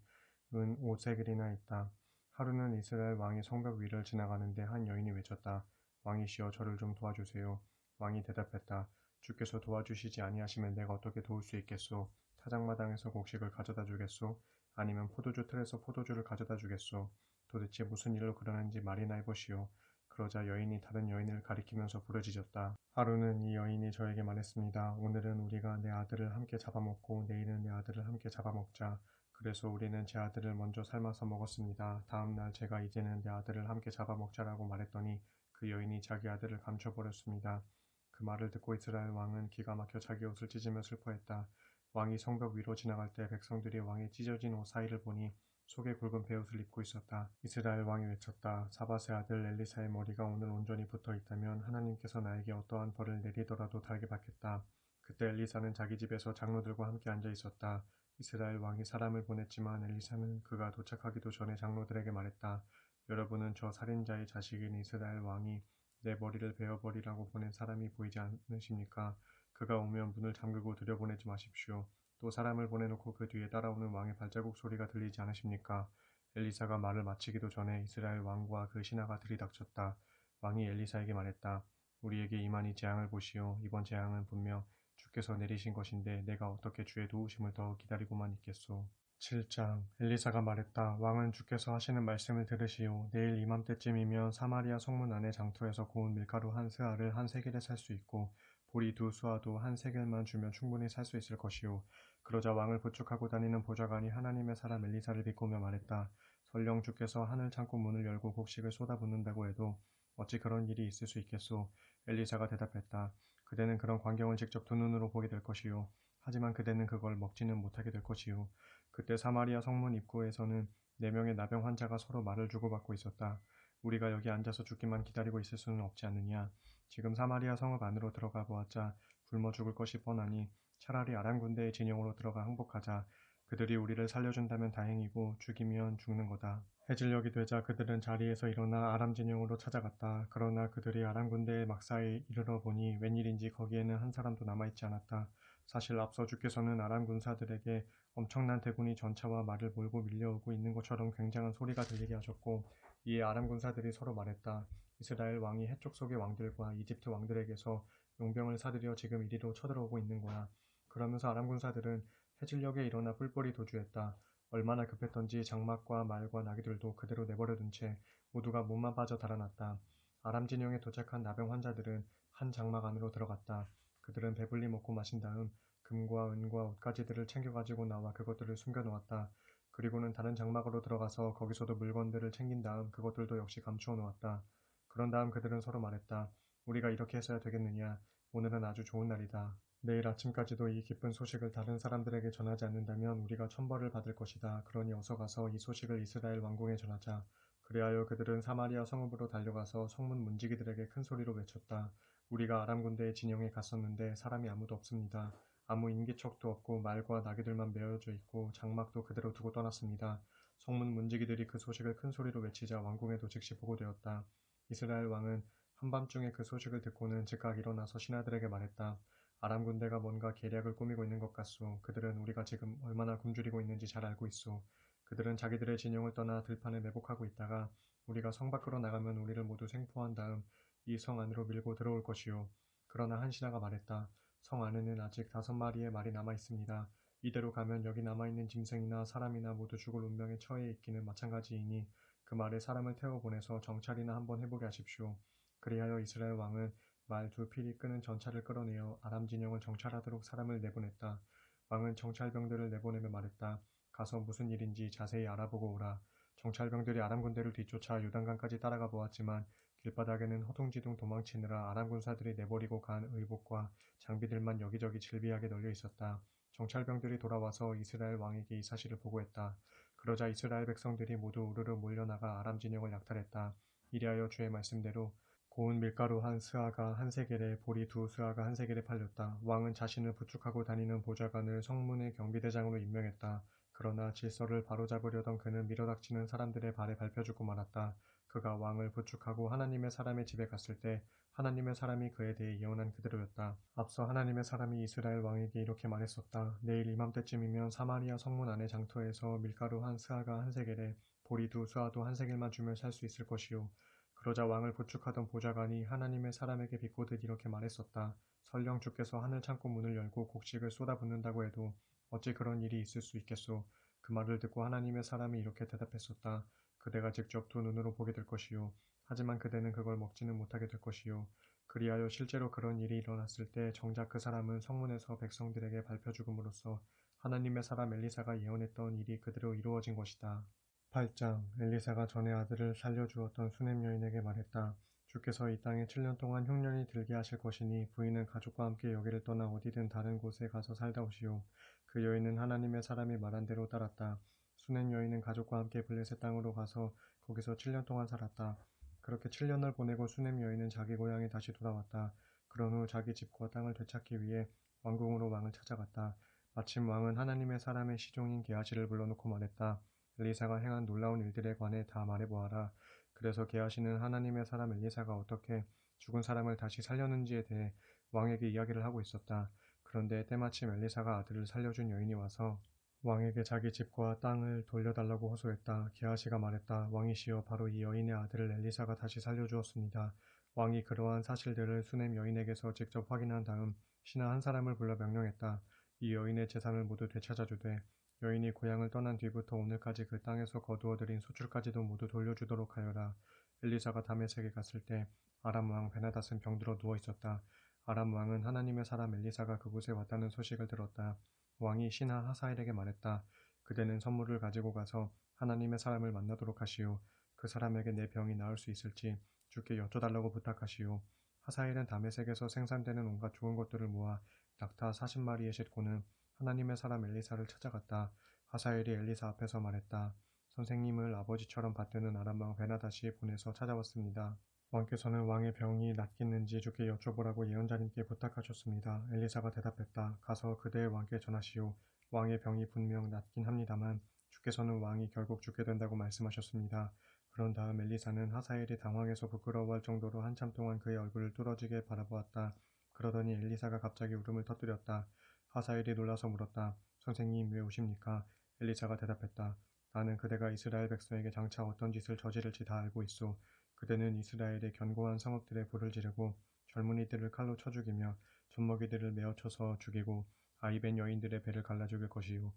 은 5세겔이나 있다. 하루는 이스라엘 왕이 성벽 위를 지나가는데 한 여인이 외쳤다. 왕이시여, 저를 좀 도와주세요. 왕이 대답했다. 주께서 도와주시지 아니하시면 내가 어떻게 도울 수 있겠소? 타작마당에서 곡식을 가져다 주겠소? 아니면 포도주 틀에서 포도주를 가져다 주겠소? 도대체 무슨 일로 그러는지 말이나 해보시오. 그러자 여인이 다른 여인을 가리키면서 부르짖었다. 하루는 이 여인이 저에게 말했습니다. 오늘은 우리가 내 아들을 함께 잡아먹고 내일은 내 아들을 함께 잡아먹자. 그래서 우리는 제 아들을 먼저 삶아서 먹었습니다. 다음 날 제가 이제는 내 아들을 함께 잡아먹자라고 말했더니 그 여인이 자기 아들을 감춰버렸습니다. 그 말을 듣고 이스라엘 왕은 기가 막혀 자기 옷을 찢으며 슬퍼했다. 왕이 성벽 위로 지나갈 때 백성들이 왕의 찢어진 옷 사이를 보니 속에 굵은 베옷을 입고 있었다. 이스라엘 왕이 외쳤다. 사밧의 아들 엘리사의 머리가 오늘 온전히 붙어 있다면 하나님께서 나에게 어떠한 벌을 내리더라도 달게 받겠다. 그때 엘리사는 자기 집에서 장로들과 함께 앉아 있었다. 이스라엘 왕이 사람을 보냈지만 엘리사는 그가 도착하기도 전에 장로들에게 말했다. 여러분은 저 살인자의 자식인 이스라엘 왕이 내 머리를 베어버리라고 보낸 사람이 보이지 않으십니까? 그가 오면 문을 잠그고 들여보내지 마십시오. 또 사람을 보내놓고 그 뒤에 따라오는 왕의 발자국 소리가 들리지 않으십니까? 엘리사가 말을 마치기도 전에 이스라엘 왕과 그 신하가 들이닥쳤다. 왕이 엘리사에게 말했다. 우리에게 임한 이 재앙을 보시오. 이번 재앙은 분명 주께서 내리신 것인데 내가 어떻게 주의 도우심을 더 기다리고만 있겠소. 7장 엘리사가 말했다. 왕은 주께서 하시는 말씀을 들으시오. 내일 이맘때쯤이면 사마리아 성문 안의 장터에서 고운 밀가루 한 스아를 한 세겔에 살 수 있고 보리 두 수아도 한 세겔만 주면 충분히 살 수 있을 것이오. 그러자 왕을 부축하고 다니는 보좌관이 하나님의 사람 엘리사를 비꼬며 말했다. 설령 주께서 하늘 창고 문을 열고 곡식을 쏟아붓는다고 해도 어찌 그런 일이 있을 수 있겠소. 엘리사가 대답했다. 그대는 그런 광경을 직접 두 눈으로 보게 될 것이오. 하지만 그대는 그걸 먹지는 못하게 될 것이오. 그때 사마리아 성문 입구에서는 4명의 나병 환자가 서로 말을 주고받고 있었다. 우리가 여기 앉아서 죽기만 기다리고 있을 수는 없지 않느냐. 지금 사마리아 성읍 안으로 들어가 보았자 굶어 죽을 것이 뻔하니 차라리 아람 군대의 진영으로 들어가 항복하자. 그들이 우리를 살려준다면 다행이고 죽이면 죽는 거다. 해질녘이 되자 그들은 자리에서 일어나 아람 진영으로 찾아갔다. 그러나 그들이 아람 군대의 막사에 이르러 보니 웬일인지 거기에는 한 사람도 남아있지 않았다. 사실 앞서 주께서는 아람 군사들에게 엄청난 대군이 전차와 말을 몰고 밀려오고 있는 것처럼 굉장한 소리가 들리게 하셨고, 이에 아람 군사들이 서로 말했다. 이스라엘 왕이 해쪽 속의 왕들과 이집트 왕들에게서 용병을 사들여 지금 이리로 쳐들어오고 있는 거야. 그러면서 아람 군사들은 해질녘에 일어나 뿔뿔이 도주했다. 얼마나 급했던지 장막과 말과 나귀들도 그대로 내버려둔 채 모두가 몸만 빠져 달아났다. 아람 진영에 도착한 나병 환자들은 한 장막 안으로 들어갔다. 그들은 배불리 먹고 마신 다음 금과 은과 옷가지들을 챙겨가지고 나와 그것들을 숨겨놓았다. 그리고는 다른 장막으로 들어가서 거기서도 물건들을 챙긴 다음 그것들도 역시 감추어 놓았다. 그런 다음 그들은 서로 말했다. 우리가 이렇게 했어야 되겠느냐. 오늘은 아주 좋은 날이다. 내일 아침까지도 이 기쁜 소식을 다른 사람들에게 전하지 않는다면 우리가 천벌을 받을 것이다. 그러니 어서 가서 이 소식을 이스라엘 왕궁에 전하자. 그리하여 그들은 사마리아 성읍으로 달려가서 성문 문지기들에게 큰 소리로 외쳤다. 우리가 아람 군대의 진영에 갔었는데 사람이 아무도 없습니다. 아무 인기척도 없고 말과 나귀들만 메어져 있고 장막도 그대로 두고 떠났습니다. 성문 문지기들이 그 소식을 큰 소리로 외치자 왕궁에도 즉시 보고되었다. 이스라엘 왕은 한밤중에 그 소식을 듣고는 즉각 일어나서 신하들에게 말했다. 아람 군대가 뭔가 계략을 꾸미고 있는 것 같소. 그들은 우리가 지금 얼마나 굶주리고 있는지 잘 알고 있소. 그들은 자기들의 진영을 떠나 들판에 매복하고 있다가 우리가 성 밖으로 나가면 우리를 모두 생포한 다음 이 성 안으로 밀고 들어올 것이오. 그러나 한 신하가 말했다. 성 안에는 아직 5마리의 말이 남아 있습니다. 이대로 가면 여기 남아있는 짐승이나 사람이나 모두 죽을 운명에 처해 있기는 마찬가지이니 그 말에 사람을 태워 보내서 정찰이나 한번 해보게 하십시오. 그리하여 이스라엘 왕은 말 2필이 끄는 전차를 끌어내어 아람 진영을 정찰하도록 사람을 내보냈다. 왕은 정찰병들을 내보내며 말했다. 가서 무슨 일인지 자세히 알아보고 오라. 정찰병들이 아람 군대를 뒤쫓아 요단강까지 따라가 보았지만 길바닥에는 허둥지둥 도망치느라 아람 군사들이 내버리고 간 의복과 장비들만 여기저기 질비하게 널려 있었다. 정찰병들이 돌아와서 이스라엘 왕에게 이 사실을 보고했다. 그러자 이스라엘 백성들이 모두 우르르 몰려나가 아람 진영을 약탈했다. 이리하여 주의 말씀대로 고운 밀가루 한 스아가 한 세겔에 보리 2스아가 한 세겔에 팔렸다. 왕은 자신을 부축하고 다니는 보좌관을 성문의 경비대장으로 임명했다. 그러나 질서를 바로잡으려던 그는 밀어닥치는 사람들의 발에 밟혀주고 말았다. 그가 왕을 부축하고 하나님의 사람의 집에 갔을 때 하나님의 사람이 그에 대해 예언한 그대로였다. 앞서 하나님의 사람이 이스라엘 왕에게 이렇게 말했었다. 내일 이맘때쯤이면 사마리아 성문 안의 장터에서 밀가루 한 스아가 한 세겔에 보리 2스아도 한 세겔만 주면 살 수 있을 것이요. 그러자 왕을 부축하던 보좌관이 하나님의 사람에게 비꼬듯 이렇게 말했었다. 설령 주께서 하늘 창고 문을 열고 곡식을 쏟아붓는다고 해도 어찌 그런 일이 있을 수 있겠소. 그 말을 듣고 하나님의 사람이 이렇게 대답했었다. 그대가 직접 두 눈으로 보게 될 것이요. 하지만 그대는 그걸 먹지는 못하게 될 것이요. 그리하여 실제로 그런 일이 일어났을 때 정작 그 사람은 성문에서 백성들에게 밟혀 죽음으로써 하나님의 사람 엘리사가 예언했던 일이 그대로 이루어진 것이다. 8장 엘리사가 전에 아들을 살려주었던 수넴 여인에게 말했다. 주께서 이 땅에 7년 동안 흉년이 들게 하실 것이니 부인은 가족과 함께 여기를 떠나 어디든 다른 곳에 가서 살다 오시오. 그 여인은 하나님의 사람이 말한 대로 따랐다. 수넴 여인은 가족과 함께 블레셋 땅으로 가서 거기서 7년 동안 살았다. 그렇게 7년을 보내고 수넴 여인은 자기 고향에 다시 돌아왔다. 그런 후 자기 집과 땅을 되찾기 위해 왕궁으로 왕을 찾아갔다. 마침 왕은 하나님의 사람의 시종인 게하시를 불러놓고 말했다. 엘리사가 행한 놀라운 일들에 관해 다 말해보아라. 그래서 게하시는 하나님의 사람 엘리사가 어떻게 죽은 사람을 다시 살렸는지에 대해 왕에게 이야기를 하고 있었다. 그런데 때마침 엘리사가 아들을 살려준 여인이 와서 왕에게 자기 집과 땅을 돌려달라고 호소했다. 게하시가 말했다. 왕이시여, 바로 이 여인의 아들을 엘리사가 다시 살려주었습니다. 왕이 그러한 사실들을 수넴 여인에게서 직접 확인한 다음 신하 한 사람을 불러 명령했다. 이 여인의 재산을 모두 되찾아주되 여인이 고향을 떠난 뒤부터 오늘까지 그 땅에서 거두어들인 소출까지도 모두 돌려주도록 하여라. 엘리사가 다메섹에 갔을 때 아람 왕 베나닷은 병들어 누워 있었다. 아람 왕은 하나님의 사람 엘리사가 그곳에 왔다는 소식을 들었다. 왕이 신하 하사엘에게 말했다. 그대는 선물을 가지고 가서 하나님의 사람을 만나도록 하시오. 그 사람에게 내 병이 나을 수 있을지 주께 여쭤달라고 부탁하시오. 하사엘은 다메섹에서 생산되는 온갖 좋은 것들을 모아 낙타 40마리에 싣고는 하나님의 사람 엘리사를 찾아갔다. 하사엘이 엘리사 앞에서 말했다. 선생님을 아버지처럼 받드는 아람 왕 베나닷이 보내서 찾아왔습니다. 왕께서는 왕의 병이 낫겠는지 주께 여쭤보라고 예언자님께 부탁하셨습니다. 엘리사가 대답했다. 가서 그대의 왕께 전하시오. 왕의 병이 분명 낫긴 합니다만 주께서는 왕이 결국 죽게 된다고 말씀하셨습니다. 그런 다음 엘리사는 하사엘이 당황해서 부끄러워할 정도로 한참 동안 그의 얼굴을 뚫어지게 바라보았다. 그러더니 엘리사가 갑자기 울음을 터뜨렸다. 하사엘이 놀라서 물었다. 선생님 왜 우십니까? 엘리사가 대답했다. 나는 그대가 이스라엘 백성에게 장차 어떤 짓을 저지를지 다 알고 있소. 그대는 이스라엘의 견고한 성읍들에 불을 지르고 젊은이들을 칼로 쳐 죽이며 젖먹이들을 메어 쳐서 죽이고 아이벤 여인들의 배를 갈라 죽일 것이요.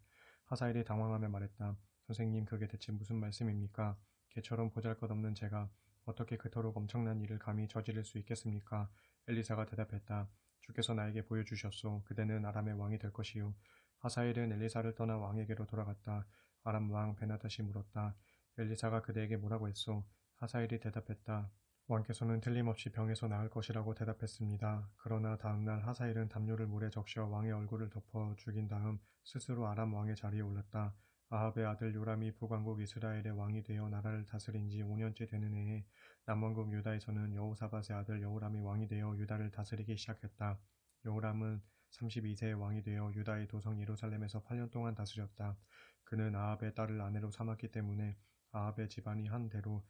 하사엘이 당황하며 말했다. 선생님 그게 대체 무슨 말씀입니까? 개처럼 보잘것없는 제가 어떻게 그토록 엄청난 일을 감히 저지를 수 있겠습니까? 엘리사가 대답했다. 주께서 나에게 보여주셨소. 그대는 아람의 왕이 될 것이요. 하사엘은 엘리사를 떠나 왕에게로 돌아갔다. 아람 왕 베나닷이 물었다. 엘리사가 그대에게 뭐라고 했소? 하사엘이 대답했다. 왕께서는 틀림없이 병에서 나을 것이라고 대답했습니다. 그러나 다음날 하사엘은 담요를 물에 적셔 왕의 얼굴을 덮어 죽인 다음 스스로 아람 왕의 자리에 올랐다. 아합의 아들 요람이 북왕국 이스라엘의 왕이 되어 나라를 다스린 지 5년째 되는 해에 남왕국 유다에서는 여호사밧의 아들 여호람이 왕이 되어 유다를 다스리기 시작했다. 여호람은 32세의 왕이 되어 유다의 도성 예루살렘에서 8년 동안 다스렸다. 그는 아합의 딸을 아내로 삼았기 때문에 아합의 집안이 한 대로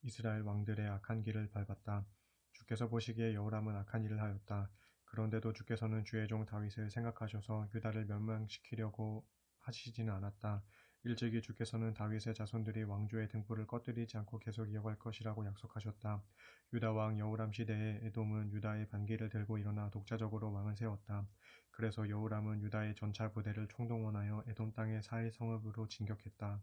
이스라엘 왕들의 악한 길을 밟았다. 주께서 보시기에 여호람은 악한 일을 하였다. 그런데도 주께서는 주의 종 다윗을 생각하셔서 유다를 멸망시키려고 하시지는 않았다. 일찍이 주께서는 다윗의 자손들이 왕조의 등불을 꺼뜨리지 않고 계속 이어갈 것이라고 약속하셨다. 유다 왕 여호람 시대에 에돔은 유다의 반기를 들고 일어나 독자적으로 왕을 세웠다. 그래서 여호람은 유다의 전차 부대를 총동원하여 에돔 땅의 사해 성읍으로 진격했다.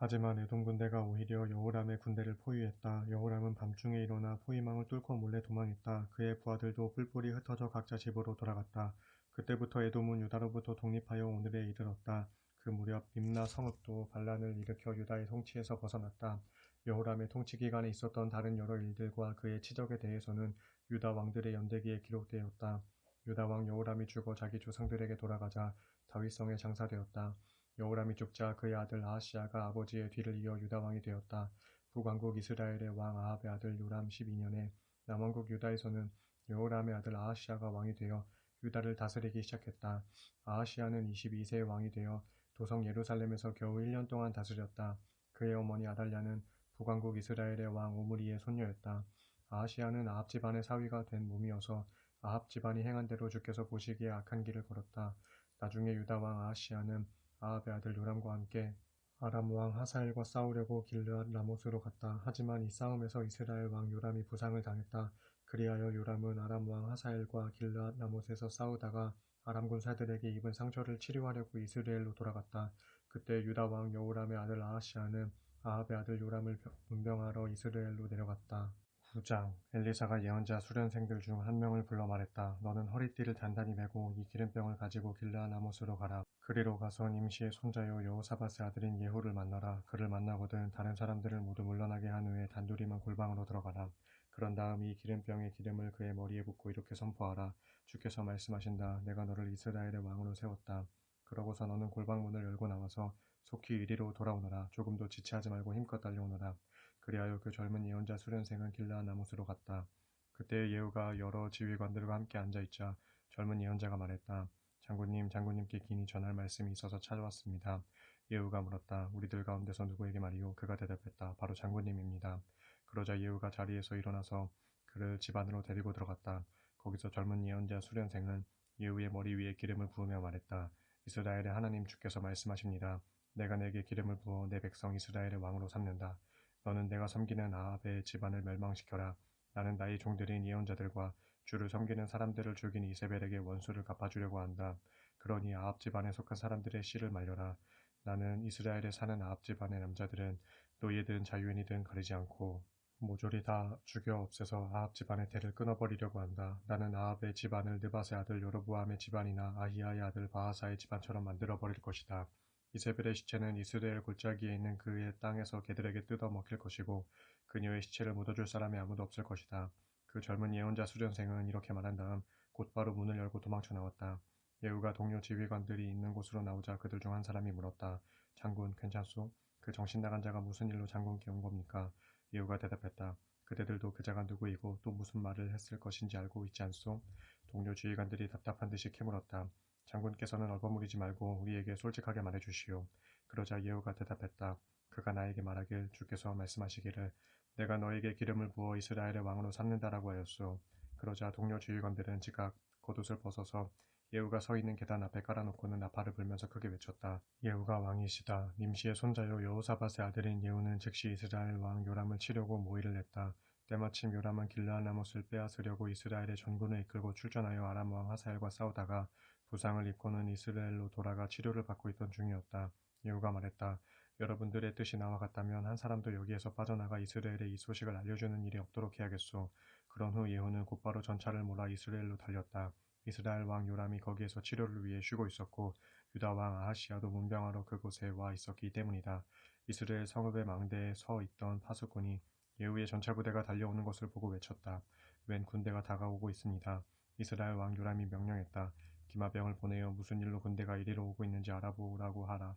하지만 에돔 군대가 오히려 여호람의 군대를 포위했다. 여호람은 밤중에 일어나 포위망을 뚫고 몰래 도망했다. 그의 부하들도 뿔뿔이 흩어져 각자 집으로 돌아갔다. 그때부터 에돔은 유다로부터 독립하여 오늘에 이르렀다. 그 무렵 림나 성읍도 반란을 일으켜 유다의 통치에서 벗어났다. 여호람의 통치 기간에 있었던 다른 여러 일들과 그의 치적에 대해서는 유다 왕들의 연대기에 기록되었다. 유다 왕 여호람이 죽어 자기 조상들에게 돌아가자 다윗성에 장사되었다. 여호람이 죽자 그의 아들 아하시야가 아버지의 뒤를 이어 유다 왕이 되었다. 북왕국 이스라엘의 왕 아합의 아들 요람 12년에 남왕국 유다에서는 여호람의 아들 아하시야가 왕이 되어 유다를 다스리기 시작했다. 아하시야는 22세의 왕이 되어 도성 예루살렘에서 겨우 1년 동안 다스렸다. 그의 어머니 아달랴는 북왕국 이스라엘의 왕 오므리의 손녀였다. 아하시야는 아합 집안의 사위가 된 몸이어서 아합 집안이 행한 대로 주께서 보시기에 악한 길을 걸었다. 나중에 유다 왕 아하시야는 아합의 아들 요람과 함께 아람 왕 하사엘과 싸우려고 길르앗 라못으로 갔다. 하지만 이 싸움에서 이스라엘 왕 요람이 부상을 당했다. 그리하여 요람은 아람 왕 하사엘과 길르앗 라못에서 싸우다가 아람 군사들에게 입은 상처를 치료하려고 이스라엘로 돌아갔다. 그때 유다 왕 여호람의 아들 아하시아는 아합의 아들 요람을 문병하러 이스라엘로 내려갔다. 9장 엘리사가 예언자 수련생들 중 한 명을 불러 말했다. 너는 허리띠를 단단히 메고 이 기름병을 가지고 길르앗 라못으로 가라. 그리로 가서 임시의 손자요 여호사밧의 아들인 예후를 만나라. 그를 만나거든 다른 사람들을 모두 물러나게 한 후에 단둘이만 골방으로 들어가라. 그런 다음 이 기름병의 기름을 그의 머리에 붓고 이렇게 선포하라. 주께서 말씀하신다. 내가 너를 이스라엘의 왕으로 세웠다. 그러고서 너는 골방문을 열고 나와서 속히 이리로 돌아오너라. 조금도 지체하지 말고 힘껏 달려오너라. 그리하여 그 젊은 예언자 수련생은 길르앗 라못으로 갔다. 그때 예후가 여러 지휘관들과 함께 앉아있자 젊은 예언자가 말했다. 장군님, 장군님께 긴히 전할 말씀이 있어서 찾아왔습니다. 예후가 물었다. 우리들 가운데서 누구에게 말이오? 그가 대답했다. 바로 장군님입니다. 그러자 예후가 자리에서 일어나서 그를 집 안으로 데리고 들어갔다. 거기서 젊은 예언자 수련생은 예후의 머리 위에 기름을 부으며 말했다. 이스라엘의 하나님 주께서 말씀하십니다. 내가 내게 기름을 부어 내 백성 이스라엘의 왕으로 삼는다. 너는 내가 섬기는 아합의 집안을 멸망시켜라. 나는 나의 종들인 예언자들과 주를 섬기는 사람들을 죽인 이세벨에게 원수를 갚아주려고 한다. 그러니 아합 집안에 속한 사람들의 씨를 말려라. 나는 이스라엘에 사는 아합 집안의 남자들은 노예든 자유인이든 가리지 않고 모조리 다 죽여 없애서 아합 집안의 대를 끊어버리려고 한다. 나는 아합의 집안을 느밧의 아들 여로보암의 집안이나 아히야의 아들 바하사의 집안처럼 만들어버릴 것이다. 이세벨의 시체는 이스라엘 골짜기에 있는 그의 땅에서 개들에게 뜯어 먹힐 것이고 그녀의 시체를 묻어줄 사람이 아무도 없을 것이다. 그 젊은 예언자 수련생은 이렇게 말한 다음 곧바로 문을 열고 도망쳐 나왔다. 예후가 동료 지휘관들이 있는 곳으로 나오자 그들 중 한 사람이 물었다. 장군, 괜찮소? 그 정신 나간 자가 무슨 일로 장군께 온 겁니까? 예후가 대답했다. 그대들도 그자가 누구이고 또 무슨 말을 했을 것인지 알고 있지 않소? 동료 지휘관들이 답답한 듯이 캐물었다. 장군께서는 얼버무리지 말고 우리에게 솔직하게 말해주시오. 그러자 예후가 대답했다. 그가 나에게 말하길 주께서 말씀하시기를 내가 너에게 기름을 부어 이스라엘의 왕으로 삼는다라고 하였소. 그러자 동료 지휘관들은 즉각 겉옷을 벗어서 예후가 서 있는 계단 앞에 깔아놓고는 나팔을 불면서 크게 외쳤다. 예후가 왕이시다. 님시의 손자요 여호사밧의 아들인 예후는 즉시 이스라엘 왕 요람을 치려고 모의를 냈다. 때마침 요람은 길르앗 라못을 빼앗으려고 이스라엘의 전군을 이끌고 출전하여 아람 왕 하사엘과 싸우다가 부상을 입고는 이스라엘로 돌아가 치료를 받고 있던 중이었다. 예후가 말했다. 여러분들의 뜻이 나와 같다면 한 사람도 여기에서 빠져나가 이스라엘에 이 소식을 알려주는 일이 없도록 해야겠소. 그런 후 예후는 곧바로 전차를 몰아 이스라엘로 달렸다. 이스라엘 왕 요람이 거기에서 치료를 위해 쉬고 있었고 유다 왕 아하시아도 문병하러 그곳에 와 있었기 때문이다. 이스라엘 성읍의 망대에 서 있던 파수꾼이 예후의 전차 부대가 달려오는 것을 보고 외쳤다. 웬 군대가 다가오고 있습니다. 이스라엘 왕 요람이 명령했다. 기마병을 보내어 무슨 일로 군대가 이리로 오고 있는지 알아보라고 하라.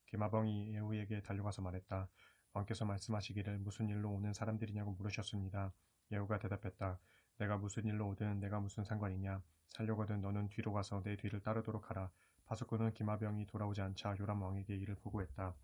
기마병이 예후에게 달려가서 말했다. 왕께서 말씀하시기를 무슨 일로 오는 사람들이냐고 물으셨습니다. 예후가 대답했다. 내가 무슨 일로 오든 내가 무슨 상관이냐. 살려거든 너는 뒤로 가서 내 뒤를 따르도록 하라. 파수꾼은 기마병이 돌아오지 않자 요람 왕에게 이를 보고했다.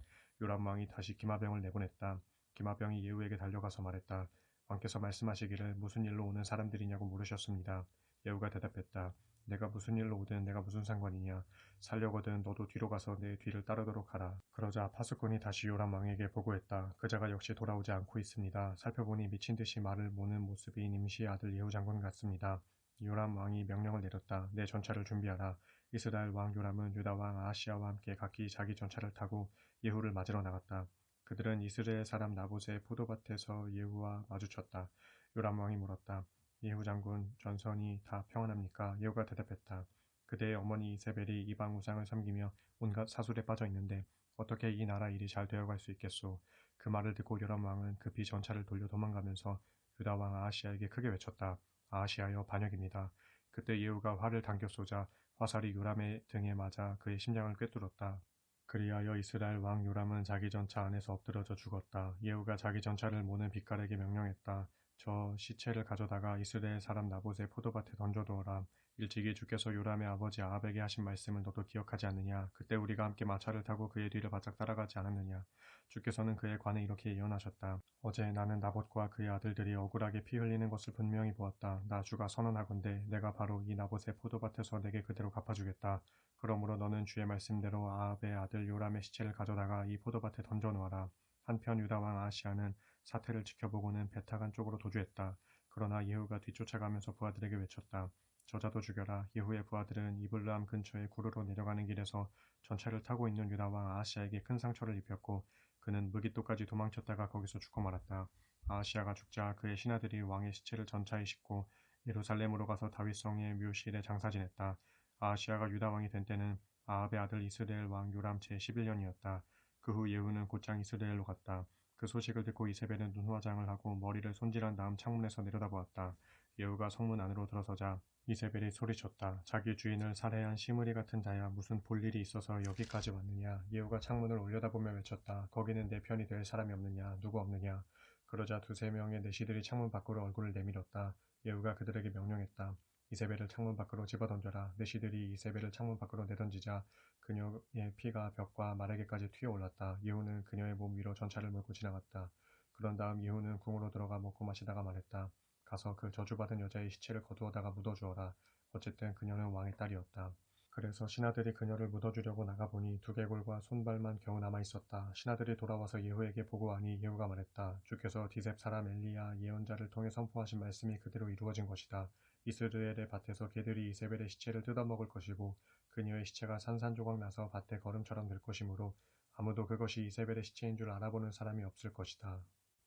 요람 왕이 다시 기마병을 내보냈다. 기마병이 예후에게 달려가서 말했다. 왕께서 말씀하시기를 무슨 일로 오는 사람들이냐고 물으셨습니다. 예후가 대답했다. 내가 무슨 일로 오든 내가 무슨 상관이냐. 살려거든 너도 뒤로 가서 내 뒤를 따르도록 하라. 그러자 파수꾼이 다시 요람 왕에게 보고했다. 그자가 역시 돌아오지 않고 있습니다. 살펴보니 미친 듯이 말을 모는 모습이 님시의 아들 예후 장군 같습니다. 요람 왕이 명령을 내렸다. 내 전차를 준비하라. 이스라엘 왕 요람은 유다 왕 아하시아와 함께 각기 자기 전차를 타고 예후를 맞으러 나갔다. 그들은 이스라엘 사람 나봇의 포도밭에서 예후와 마주쳤다. 요람 왕이 물었다. 예후 장군, 전선이 다 평안합니까? 예후가 대답했다. 그대의 어머니 이세벨이 이방 우상을 섬기며 온갖 사술에 빠져 있는데 어떻게 이 나라 일이 잘 되어갈 수 있겠소? 그 말을 듣고 요람 왕은 급히 전차를 돌려 도망가면서 유다 왕 아하시아에게 크게 외쳤다. 아하시아여 반역입니다. 그때 예후가 활을 당겨 쏘자 화살이 요람의 등에 맞아 그의 심장을 꿰뚫었다. 그리하여 이스라엘 왕 요람은 자기 전차 안에서 엎드러져 죽었다. 예후가 자기 전차를 모는 빛깔에게 명령했다. 저 시체를 가져다가 이스라엘 사람 나봇의 포도밭에 던져두어라. 일찍이 주께서 요람의 아버지 아합에게 하신 말씀을 너도 기억하지 않느냐. 그때 우리가 함께 마차를 타고 그의 뒤를 바짝 따라가지 않았느냐. 주께서는 그에 관해 이렇게 예언하셨다. 어제 나는 나봇과 그의 아들들이 억울하게 피 흘리는 것을 분명히 보았다. 나 주가 선언하건대 내가 바로 이 나봇의 포도밭에서 내게 그대로 갚아주겠다. 그러므로 너는 주의 말씀대로 아합의 아들 요람의 시체를 가져다가 이 포도밭에 던져놓아라. 한편 유다 왕 아하시아는 사태를 지켜보고는 베타간 쪽으로 도주했다. 그러나 예후가 뒤쫓아가면서 부하들에게 외쳤다. 저자도 죽여라. 예후의 부하들은 이블람 근처의 구르로 내려가는 길에서 전차를 타고 있는 유다 왕 아하시아에게 큰 상처를 입혔고 그는 무기토까지 도망쳤다가 거기서 죽고 말았다. 아하시아가 죽자 그의 신하들이 왕의 시체를 전차에 싣고 예루살렘으로 가서 다윗성의 묘실에 장사 지냈다. 아하시아가 유다 왕이 된 때는 아합의 아들 이스라엘 왕 요람 제11년이었다. 그 후 예후는 곧장 이스라엘로 갔다. 그 소식을 듣고 이세벨은 눈화장을 하고 머리를 손질한 다음 창문에서 내려다보았다. 예후가 성문 안으로 들어서자 이세벨이 소리쳤다. 자기 주인을 살해한 시므리 같은 자야 무슨 볼 일이 있어서 여기까지 왔느냐. 예후가 창문을 올려다보며 외쳤다. 거기는 내 편이 될 사람이 없느냐. 누구 없느냐. 그러자 두세 명의 내시들이 창문 밖으로 얼굴을 내밀었다. 예후가 그들에게 명령했다. 이세벨을 창문 밖으로 집어던져라. 내시들이 이세벨을 창문 밖으로 내던지자 그녀의 피가 벽과 마르게까지 튀어올랐다. 예후는 그녀의 몸 위로 전차를 몰고 지나갔다. 그런 다음 예후는 궁으로 들어가 먹고 마시다가 말했다. 가서 그 저주받은 여자의 시체를 거두어다가 묻어주어라. 어쨌든 그녀는 왕의 딸이었다. 그래서 신하들이 그녀를 묻어주려고 나가보니 두개골과 손발만 겨우 남아있었다. 신하들이 돌아와서 예후에게 보고하니 예후가 말했다. 주께서 디셉 사람 엘리야 예언자를 통해 선포하신 말씀이 그대로 이루어진 것이다. 이스라엘의 밭에서 개들이 이세벨의 시체를 뜯어먹을 것이고 그녀의 시체가 산산조각 나서 밭에 거름처럼 될 것이므로 아무도 그것이 이세벨의 시체인 줄 알아보는 사람이 없을 것이다.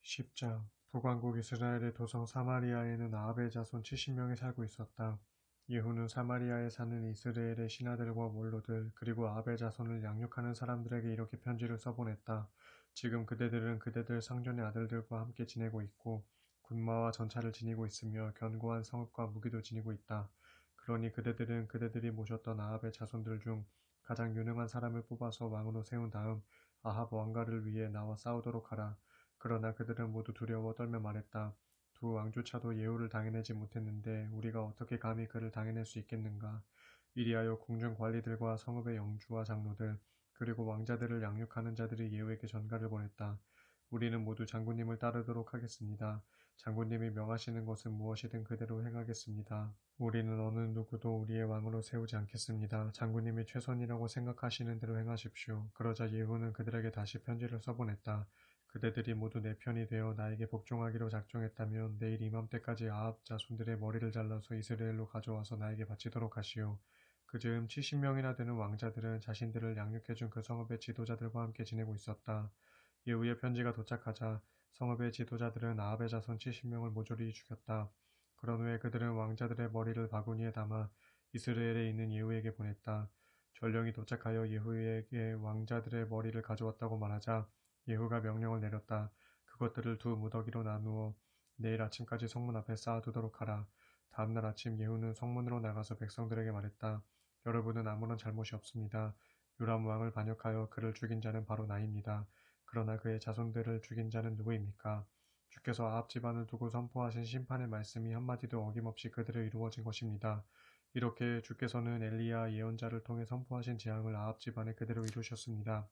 10장 북왕국 이스라엘의 도성 사마리아에는 아합의 자손 70명이 살고 있었다. 예후는 사마리아에 사는 이스라엘의 신하들과 원로들 그리고 아합의 자손을 양육하는 사람들에게 이렇게 편지를 써보냈다. 지금 그대들은 그대들 상전의 아들들과 함께 지내고 있고 군마와 전차를 지니고 있으며 견고한 성읍과 무기도 지니고 있다. 그러니 그대들은 그대들이 모셨던 아합의 자손들 중 가장 유능한 사람을 뽑아서 왕으로 세운 다음 아합 왕가를 위해 나와 싸우도록 하라. 그러나 그들은 모두 두려워 떨며 말했다. 두 왕조차도 예후를 당해내지 못했는데 우리가 어떻게 감히 그를 당해낼 수 있겠는가. 이리하여 궁중 관리들과 성읍의 영주와 장로들 그리고 왕자들을 양육하는 자들이 예후에게 전가를 보냈다. 우리는 모두 장군님을 따르도록 하겠습니다. 장군님이 명하시는 것은 무엇이든 그대로 행하겠습니다. 우리는 어느 누구도 우리의 왕으로 세우지 않겠습니다. 장군님이 최선이라고 생각하시는 대로 행하십시오. 그러자 예후는 그들에게 다시 편지를 써보냈다. 그대들이 모두 내 편이 되어 나에게 복종하기로 작정했다면 내일 이맘때까지 아합 자손들의 머리를 잘라서 이스라엘로 가져와서 나에게 바치도록 하시오. 그즈음 70명이나 되는 왕자들은 자신들을 양육해준 그 성읍의 지도자들과 함께 지내고 있었다. 예후의 편지가 도착하자 성읍의 지도자들은 아합의 자손 70명을 모조리 죽였다. 그런 후에 그들은 왕자들의 머리를 바구니에 담아 이스라엘에 있는 예후에게 보냈다. 전령이 도착하여 예후에게 왕자들의 머리를 가져왔다고 말하자 예후가 명령을 내렸다. 그것들을 두 무더기로 나누어 내일 아침까지 성문 앞에 쌓아두도록 하라. 다음날 아침 예후는 성문으로 나가서 백성들에게 말했다. 여러분은 아무런 잘못이 없습니다. 요람 왕을 반역하여 그를 죽인 자는 바로 나입니다. 그러나 그의 자손들을 죽인 자는 누구입니까? 주께서 아합 집안을 두고 선포하신 심판의 말씀이 한마디도 어김없이 그대로 이루어진 것입니다. 이렇게 주께서는 엘리야 예언자를 통해 선포하신 재앙을 아합 집안에 그대로 이루셨습니다.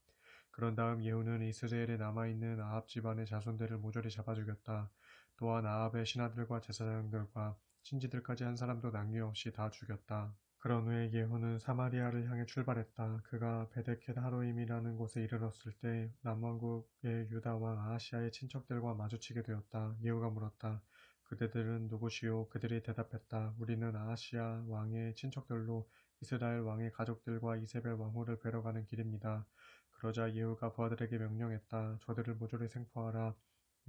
그런 다음 예후는 이스라엘에 남아있는 아합 집안의 자손들을 모조리 잡아 죽였다. 또한 아합의 신하들과 제사장들과 친지들까지 한 사람도 남김없이 다 죽였다. 그런 후에 예후는 사마리아를 향해 출발했다. 그가 베데켓 하로임이라는 곳에 이르렀을 때 남왕국의 유다 왕 아하시아의 친척들과 마주치게 되었다. 예후가 물었다. 그대들은 누구시오? 그들이 대답했다. 우리는 아하시아 왕의 친척들로 이스라엘 왕의 가족들과 이세벨 왕후를 뵈러 가는 길입니다. 그러자 예후가 부하들에게 명령했다. 저들을 모조리 생포하라.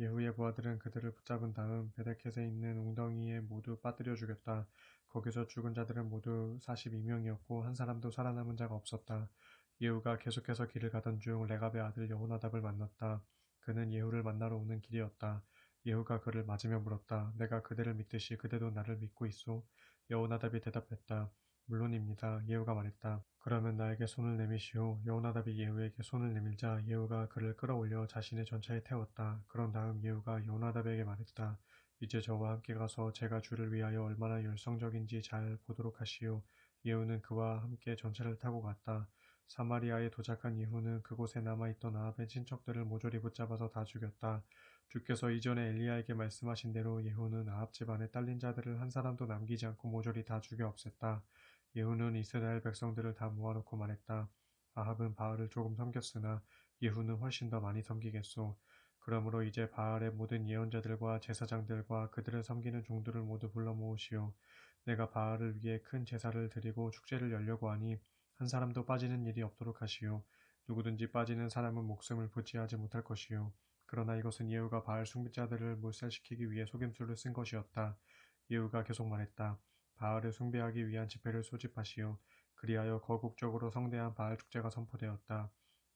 예후의 부하들은 그들을 붙잡은 다음 베데켓에 있는 웅덩이에 모두 빠뜨려 죽였다. 거기서 죽은 자들은 모두 42명이었고 한 사람도 살아남은 자가 없었다. 예후가 계속해서 길을 가던 중 레갑의 아들 여호나답을 만났다. 그는 예후를 만나러 오는 길이었다. 예후가 그를 맞으며 물었다. 내가 그대를 믿듯이 그대도 나를 믿고 있소? 여호나답이 대답했다. 물론입니다. 예후가 말했다. 그러면 나에게 손을 내미시오. 여호나답이 예후에게 손을 내밀자 예후가 그를 끌어올려 자신의 전차에 태웠다. 그런 다음 예후가 여호나답에게 말했다. 이제 저와 함께 가서 제가 주를 위하여 얼마나 열성적인지 잘 보도록 하시오. 예후는 그와 함께 전차를 타고 갔다. 사마리아에 도착한 예후는 그곳에 남아있던 아합의 친척들을 모조리 붙잡아서 다 죽였다. 주께서 이전에 엘리야에게 말씀하신 대로 예후는 아합 집안에 딸린 자들을 한 사람도 남기지 않고 모조리 다 죽여 없앴다. 예후는 이스라엘 백성들을 다 모아놓고 말했다. 아합은 바알을 조금 섬겼으나 예후는 훨씬 더 많이 섬기겠소. 그러므로 이제 바알의 모든 예언자들과 제사장들과 그들을 섬기는 종들을 모두 불러 모으시오. 내가 바알을 위해 큰 제사를 드리고 축제를 열려고 하니 한 사람도 빠지는 일이 없도록 하시오. 누구든지 빠지는 사람은 목숨을 부지하지 못할 것이오. 그러나 이것은 예후가 바알 숭배자들을 몰살시키기 위해 속임수를 쓴 것이었다. 예후가 계속 말했다. 바알을 숭배하기 위한 집회를 소집하시오. 그리하여 거국적으로 성대한 바알 축제가 선포되었다.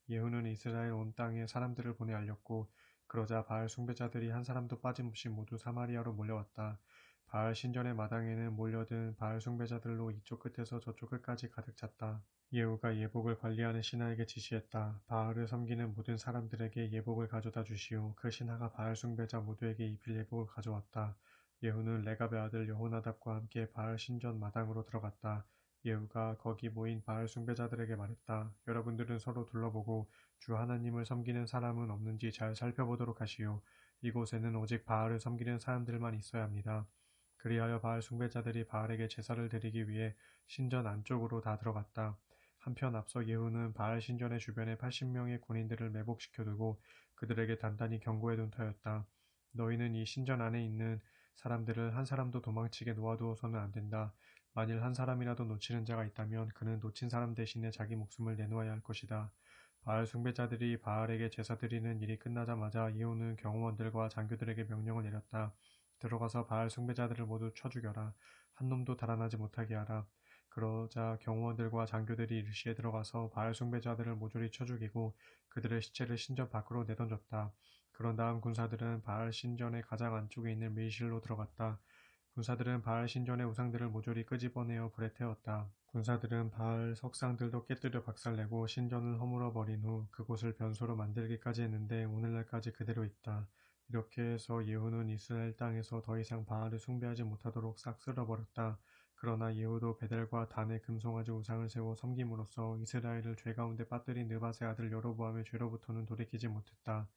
예후는 이스라엘 온 땅에 사람들을 보내 알렸고 그러자 바알 숭배자들이 한 사람도 빠짐없이 모두 사마리아로 몰려왔다. 바알 신전의 마당에는 몰려든 바알 숭배자들로 이쪽 끝에서 저쪽 끝까지 가득 찼다. 예후가 예복을 관리하는 신하에게 지시했다. 바알을 섬기는 모든 사람들에게 예복을 가져다 주시오. 그 신하가 바알 숭배자 모두에게 입힐 예복을 가져왔다. 예후는 레갑의 아들 여호나답과 함께 바알 신전 마당으로 들어갔다. 예후가 거기 모인 바알 숭배자들에게 말했다. 여러분들은 서로 둘러보고 주 하나님을 섬기는 사람은 없는지 잘 살펴보도록 하시오. 이곳에는 오직 바알을 섬기는 사람들만 있어야 합니다. 그리하여 바알 숭배자들이 바알에게 제사를 드리기 위해 신전 안쪽으로 다 들어갔다. 한편 앞서 예후는 바알 신전의 주변에 80명의 군인들을 매복시켜두고 그들에게 단단히 경고해둔 터였다. 너희는 이 신전 안에 있는 사람들을 한 사람도 도망치게 놓아두어서는 안 된다. 만일 한 사람이라도 놓치는 자가 있다면 그는 놓친 사람 대신에 자기 목숨을 내놓아야 할 것이다. 바알 숭배자들이 바알에게 제사 드리는 일이 끝나자마자 예후는 경호원들과 장교들에게 명령을 내렸다. 들어가서 바알 숭배자들을 모두 쳐 죽여라. 한 놈도 달아나지 못하게 하라. 그러자 경호원들과 장교들이 일시에 들어가서 바알 숭배자들을 모조리 쳐 죽이고 그들의 시체를 신전 밖으로 내던졌다. 그런 다음 군사들은 바알 신전의 가장 안쪽에 있는 밀실로 들어갔다. 군사들은 바알 신전의 우상들을 모조리 끄집어내어 불에 태웠다. 군사들은 바알 석상들도 깨뜨려 박살내고 신전을 허물어 버린 후 그곳을 변소로 만들기까지 했는데 오늘날까지 그대로 있다. 이렇게 해서 예후는 이스라엘 땅에서 더 이상 바알을 숭배하지 못하도록 싹 쓸어버렸다. 그러나 예후도 베델과 단에 금송아지 우상을 세워 섬김으로써 이스라엘을 죄 가운데 빠뜨린 느밧의 아들 여로보암의 죄로부터는 돌이키지 못했다.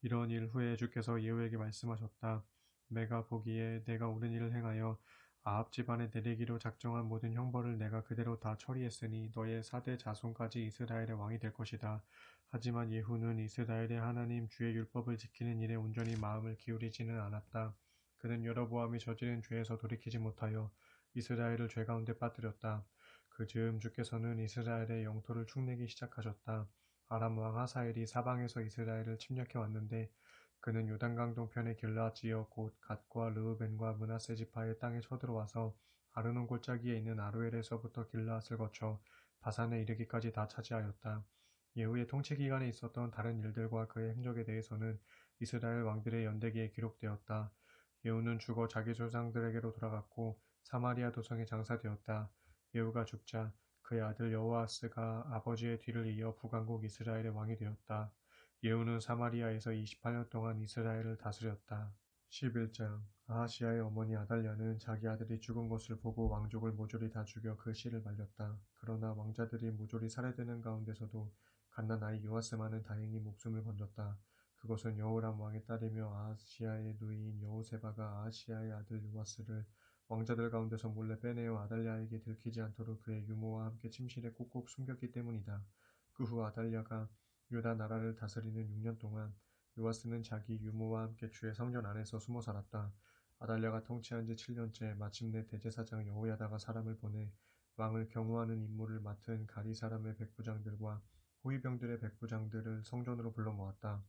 이런 일 후에 주께서 예후에게 말씀하셨다. 내가 보기에 내가 옳은 일을 행하여 아합 집안에 내리기로 작정한 모든 형벌을 내가 그대로 다 처리했으니 너의 4대 자손까지 이스라엘의 왕이 될 것이다. 하지만 예후는 이스라엘의 하나님 주의 율법을 지키는 일에 온전히 마음을 기울이지는 않았다. 그는 여로보암이 저지른 죄에서 돌이키지 못하여 이스라엘을 죄 가운데 빠뜨렸다. 그 즈음 주께서는 이스라엘의 영토를 축내기 시작하셨다. 아람 왕 하사엘이 사방에서 이스라엘을 침략해 왔는데 그는 요단강 동편의 길앗 지역 곧 갓과 르우벤과 므낫세 지파의 땅에 쳐들어와서 아르논 골짜기에 있는 아로엘에서부터 길앗을 거쳐 바산에 이르기까지 다 차지하였다. 예후의 통치 기간에 있었던 다른 일들과 그의 행적에 대해서는 이스라엘 왕들의 연대기에 기록되었다. 예후는 죽어 자기 조상들에게로 돌아갔고 사마리아 도성에 장사되었다. 예후가 죽자 그의 아들 여호아스가 아버지의 뒤를 이어 북왕국 이스라엘의 왕이 되었다. 예후는 사마리아에서 28년 동안 이스라엘을 다스렸다. 11장 아하시아의 어머니 아달랴는 자기 아들이 죽은 것을 보고 왕족을 모조리 다 죽여 그 씨를 말렸다. 그러나 왕자들이 모조리 살해되는 가운데서도 갓난 아이 요아스만은 다행히 목숨을 건졌다. 그것은 여호람 왕의 딸이며 아하시아의 누이인 여호세바가 아하시아의 아들 요아스를 왕자들 가운데서 몰래 빼내어 아달랴에게 들키지 않도록 그의 유모와 함께 침실에 꼭꼭 숨겼기 때문이다. 그 후 아달랴가 유다 나라를 다스리는 6년 동안 요아스는 자기 유모와 함께 주의 성전 안에서 숨어 살았다. 아달랴가 통치한 지 7년째 마침내 대제사장 여호야다가 사람을 보내 왕을 경호하는 임무를 맡은 가리 사람의 백부장들과 호위병들의 백부장들을 성전으로 불러 모았다.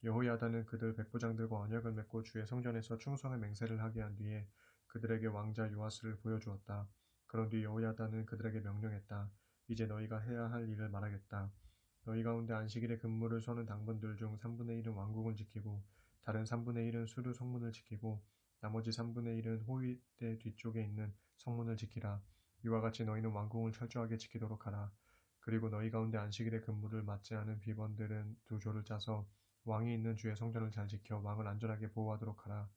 여호야다는 그들 백부장들과 언약을 맺고 주의 성전에서 충성의 맹세를 하게 한 뒤에 그들에게 왕자 요아스를 보여주었다. 그런 뒤 여호야다는 그들에게 명령했다. 이제 너희가 해야 할 일을 말하겠다. 너희 가운데 안식일에 근무를 서는 당번들 중 3분의 1은 왕궁을 지키고 다른 3분의 1은 수르 성문을 지키고 나머지 3분의 1은 호위대 뒤쪽에 있는 성문을 지키라. 이와 같이 너희는 왕궁을 철저하게 지키도록 하라. 그리고 너희 가운데 안식일에 근무를 맡지 않은 비번들은 두 조를 짜서 왕이 있는 주의 성전을 잘 지켜 왕을 안전하게 보호하도록 하라.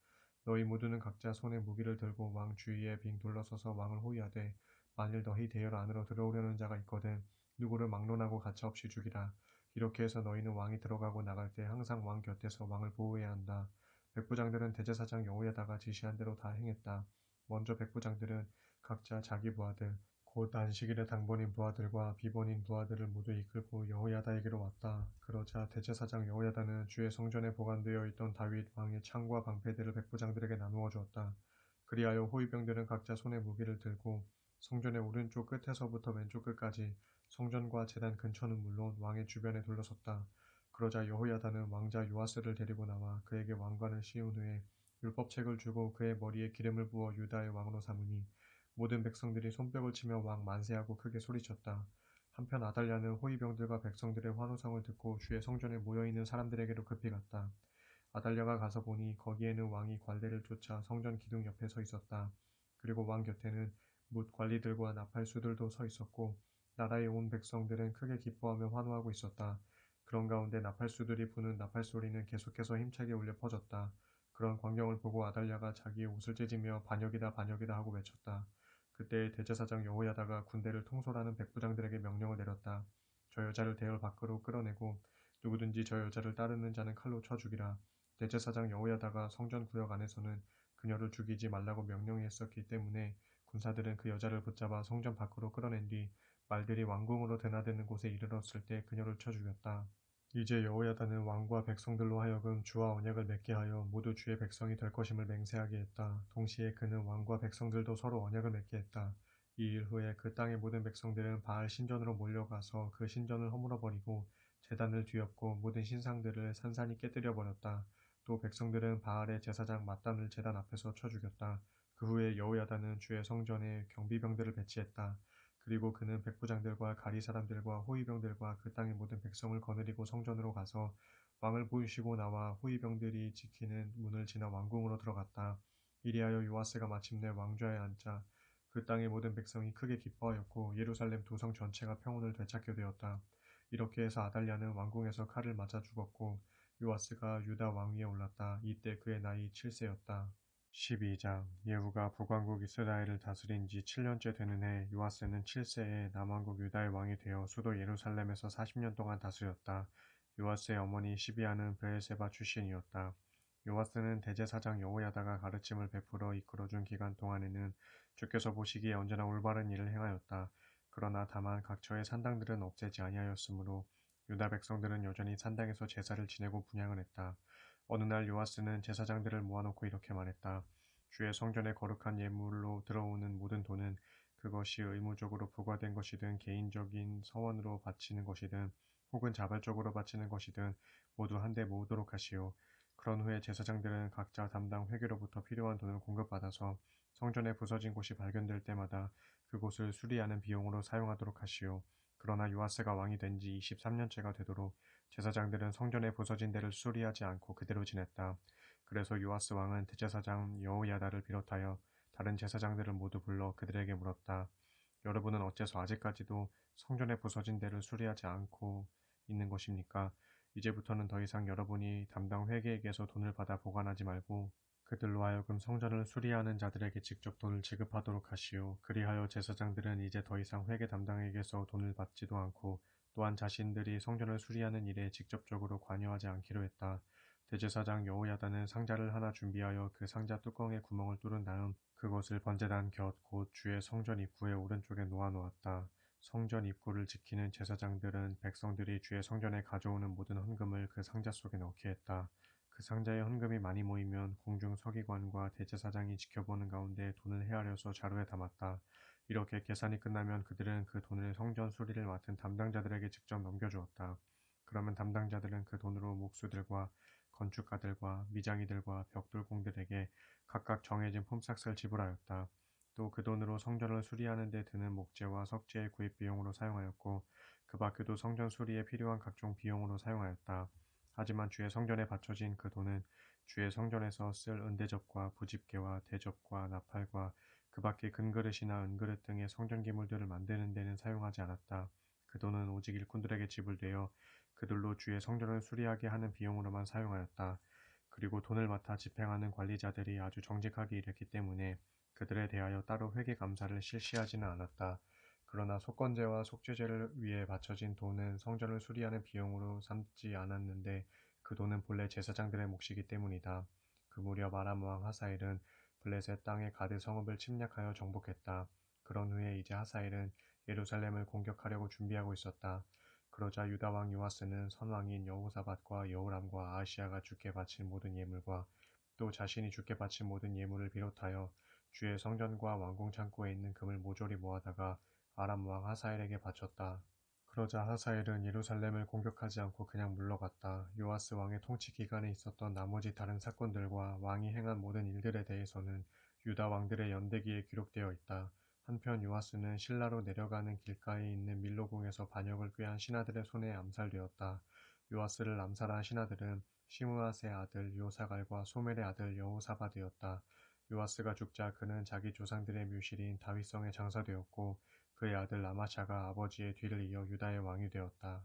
너희 모두는 각자 손에 무기를 들고 왕 주위에 빙 둘러서서 왕을 호위하되 만일 너희 대열 안으로 들어오려는 자가 있거든 누구를 막론하고 가차없이 죽이라. 이렇게 해서 너희는 왕이 들어가고 나갈 때 항상 왕 곁에서 왕을 보호해야 한다. 백부장들은 대제사장 여호야다가 지시한 대로 다 행했다. 먼저 백부장들은 각자 자기 부하들 곧 안식일의 당번인 부하들과 비번인 부하들을 모두 이끌고 여호야다에게로 왔다. 그러자 대제사장 여호야다는 주의 성전에 보관되어 있던 다윗 왕의 창과 방패들을 백부장들에게 나누어 주었다. 그리하여 호위병들은 각자 손에 무기를 들고 성전의 오른쪽 끝에서부터 왼쪽 끝까지 성전과 제단 근처는 물론 왕의 주변에 둘러섰다. 그러자 여호야다는 왕자 요아스를 데리고 나와 그에게 왕관을 씌운 후에 율법책을 주고 그의 머리에 기름을 부어 유다의 왕으로 삼으니 모든 백성들이 손뼉을 치며 왕 만세하고 크게 소리쳤다. 한편 아달랴는 호위병들과 백성들의 환호성을 듣고 주의 성전에 모여있는 사람들에게로 급히 갔다. 아달랴가 가서 보니 거기에는 왕이 관례를 쫓아 성전 기둥 옆에 서 있었다. 그리고 왕 곁에는 뭇 관리들과 나팔수들도 서 있었고 나라의 온 백성들은 크게 기뻐하며 환호하고 있었다. 그런 가운데 나팔수들이 부는 나팔 소리는 계속해서 힘차게 울려 퍼졌다. 그런 광경을 보고 아달랴가 자기의 옷을 찢으며 반역이다 반역이다 하고 외쳤다. 그때 대제사장 여호야다가 군대를 통솔하는 백부장들에게 명령을 내렸다. 저 여자를 대열 밖으로 끌어내고 누구든지 저 여자를 따르는 자는 칼로 쳐 죽이라. 대제사장 여호야다가 성전 구역 안에서는 그녀를 죽이지 말라고 명령했었기 때문에 군사들은 그 여자를 붙잡아 성전 밖으로 끌어낸 뒤 말들이 왕궁으로 드나드는 곳에 이르렀을 때 그녀를 쳐 죽였다. 이제 여호야다는 왕과 백성들로 하여금 주와 언약을 맺게 하여 모두 주의 백성이 될 것임을 맹세하게 했다. 동시에 그는 왕과 백성들도 서로 언약을 맺게 했다. 이 일 후에 그 땅의 모든 백성들은 바알 신전으로 몰려가서 그 신전을 허물어버리고 제단을 뒤엎고 모든 신상들을 산산히 깨뜨려 버렸다. 또 백성들은 바알의 제사장 mat단을 제단 앞에서 쳐 죽였다. 그 후에 여호야다는 주의 성전에 경비병들을 배치했다. 그리고 그는 백부장들과 가리 사람들과 호위병들과 그 땅의 모든 백성을 거느리고 성전으로 가서 왕을 보이시고 나와 호위병들이 지키는 문을 지나 왕궁으로 들어갔다. 이리하여 요아스가 마침내 왕좌에 앉자 그 땅의 모든 백성이 크게 기뻐하였고 예루살렘 두 성 전체가 평온을 되찾게 되었다. 이렇게 해서 아달랴는 왕궁에서 칼을 맞아 죽었고 요아스가 유다 왕위에 올랐다. 이때 그의 나이 7세였다. 12장 예후가 북왕국 이스라엘을 다스린 지 7년째 되는 해 요아스는 7세에 남왕국 유다의 왕이 되어 수도 예루살렘에서 40년 동안 다스렸다. 요아스의 어머니 시비아는 브엘세바 출신이었다. 요아스는 대제사장 여호야다가 가르침을 베풀어 이끌어준 기간 동안에는 주께서 보시기에 언제나 올바른 일을 행하였다. 그러나 다만 각처의 산당들은 없애지 아니하였으므로 유다 백성들은 여전히 산당에서 제사를 지내고 분향을 했다. 어느 날 요아스는 제사장들을 모아놓고 이렇게 말했다. 주의 성전에 거룩한 예물로 들어오는 모든 돈은 그것이 의무적으로 부과된 것이든 개인적인 서원으로 바치는 것이든 혹은 자발적으로 바치는 것이든 모두 한데 모으도록 하시오. 그런 후에 제사장들은 각자 담당 회계로부터 필요한 돈을 공급받아서 성전에 부서진 곳이 발견될 때마다 그곳을 수리하는 비용으로 사용하도록 하시오. 그러나 요아스가 왕이 된 지 23년째가 되도록 제사장들은 성전의 부서진 데를 수리하지 않고 그대로 지냈다. 그래서 요아스 왕은 대제사장 여호야다를 비롯하여 다른 제사장들을 모두 불러 그들에게 물었다. 여러분은 어째서 아직까지도 성전의 부서진 데를 수리하지 않고 있는 것입니까? 이제부터는 더 이상 여러분이 담당 회계에게서 돈을 받아 보관하지 말고 그들로 하여금 성전을 수리하는 자들에게 직접 돈을 지급하도록 하시오. 그리하여 제사장들은 이제 더 이상 회계 담당에게서 돈을 받지도 않고 또한 자신들이 성전을 수리하는 일에 직접적으로 관여하지 않기로 했다. 대제사장 여호야다는 상자를 하나 준비하여 그 상자 뚜껑에 구멍을 뚫은 다음 그것을 번제단 곁 곧 주의 성전 입구의 오른쪽에 놓아 놓았다. 성전 입구를 지키는 제사장들은 백성들이 주의 성전에 가져오는 모든 헌금을 그 상자 속에 넣게 했다. 그 상자에 헌금이 많이 모이면 공중 서기관과 대제사장이 지켜보는 가운데 돈을 헤아려서 자루에 담았다. 이렇게 계산이 끝나면 그들은 그 돈을 성전 수리를 맡은 담당자들에게 직접 넘겨주었다. 그러면 담당자들은 그 돈으로 목수들과 건축가들과 미장이들과 벽돌공들에게 각각 정해진 품삯을 지불하였다. 또 그 돈으로 성전을 수리하는 데 드는 목재와 석재의 구입 비용으로 사용하였고 그 밖에도 성전 수리에 필요한 각종 비용으로 사용하였다. 하지만 주의 성전에 바쳐진 그 돈은 주의 성전에서 쓸 은대접과 부집개와 대접과 나팔과 그 밖의 금그릇이나 은그릇 등의 성전 기물들을 만드는 데는 사용하지 않았다. 그 돈은 오직 일꾼들에게 지불되어 그들로 주의 성전을 수리하게 하는 비용으로만 사용하였다. 그리고 돈을 맡아 집행하는 관리자들이 아주 정직하게 일했기 때문에 그들에 대하여 따로 회계 감사를 실시하지는 않았다. 그러나 속건제와 속죄제를 위해 바쳐진 돈은 성전을 수리하는 비용으로 삼지 않았는데 그 돈은 본래 제사장들의 몫이기 때문이다. 그 무렵 아람 왕 하사엘은 블레셋 땅의 가드 성읍을 침략하여 정복했다. 그런 후에 이제 하사엘은 예루살렘을 공격하려고 준비하고 있었다. 그러자 유다 왕 요아스는 선왕인 여호사밧과 여호람과 아하시아가 주께 바친 모든 예물과 또 자신이 주께 바친 모든 예물을 비롯하여 주의 성전과 왕궁 창고에 있는 금을 모조리 모아다가 아람 왕 하사엘에게 바쳤다. 그러자 하사엘은 예루살렘을 공격하지 않고 그냥 물러갔다. 요아스 왕의 통치 기간에 있었던 나머지 다른 사건들과 왕이 행한 모든 일들에 대해서는 유다 왕들의 연대기에 기록되어 있다. 한편 요아스는 실라로 내려가는 길가에 있는 밀로궁에서 반역을 꾀한 신하들의 손에 암살되었다. 요아스를 암살한 신하들은 시므아스의 아들 요사갈과 소멜의 아들 여호사밧이었다. 요아스가 죽자 그는 자기 조상들의 묘실인 다윗성에 장사되었고 그의 아들 아마샤가 아버지의 뒤를 이어 유다의 왕이 되었다.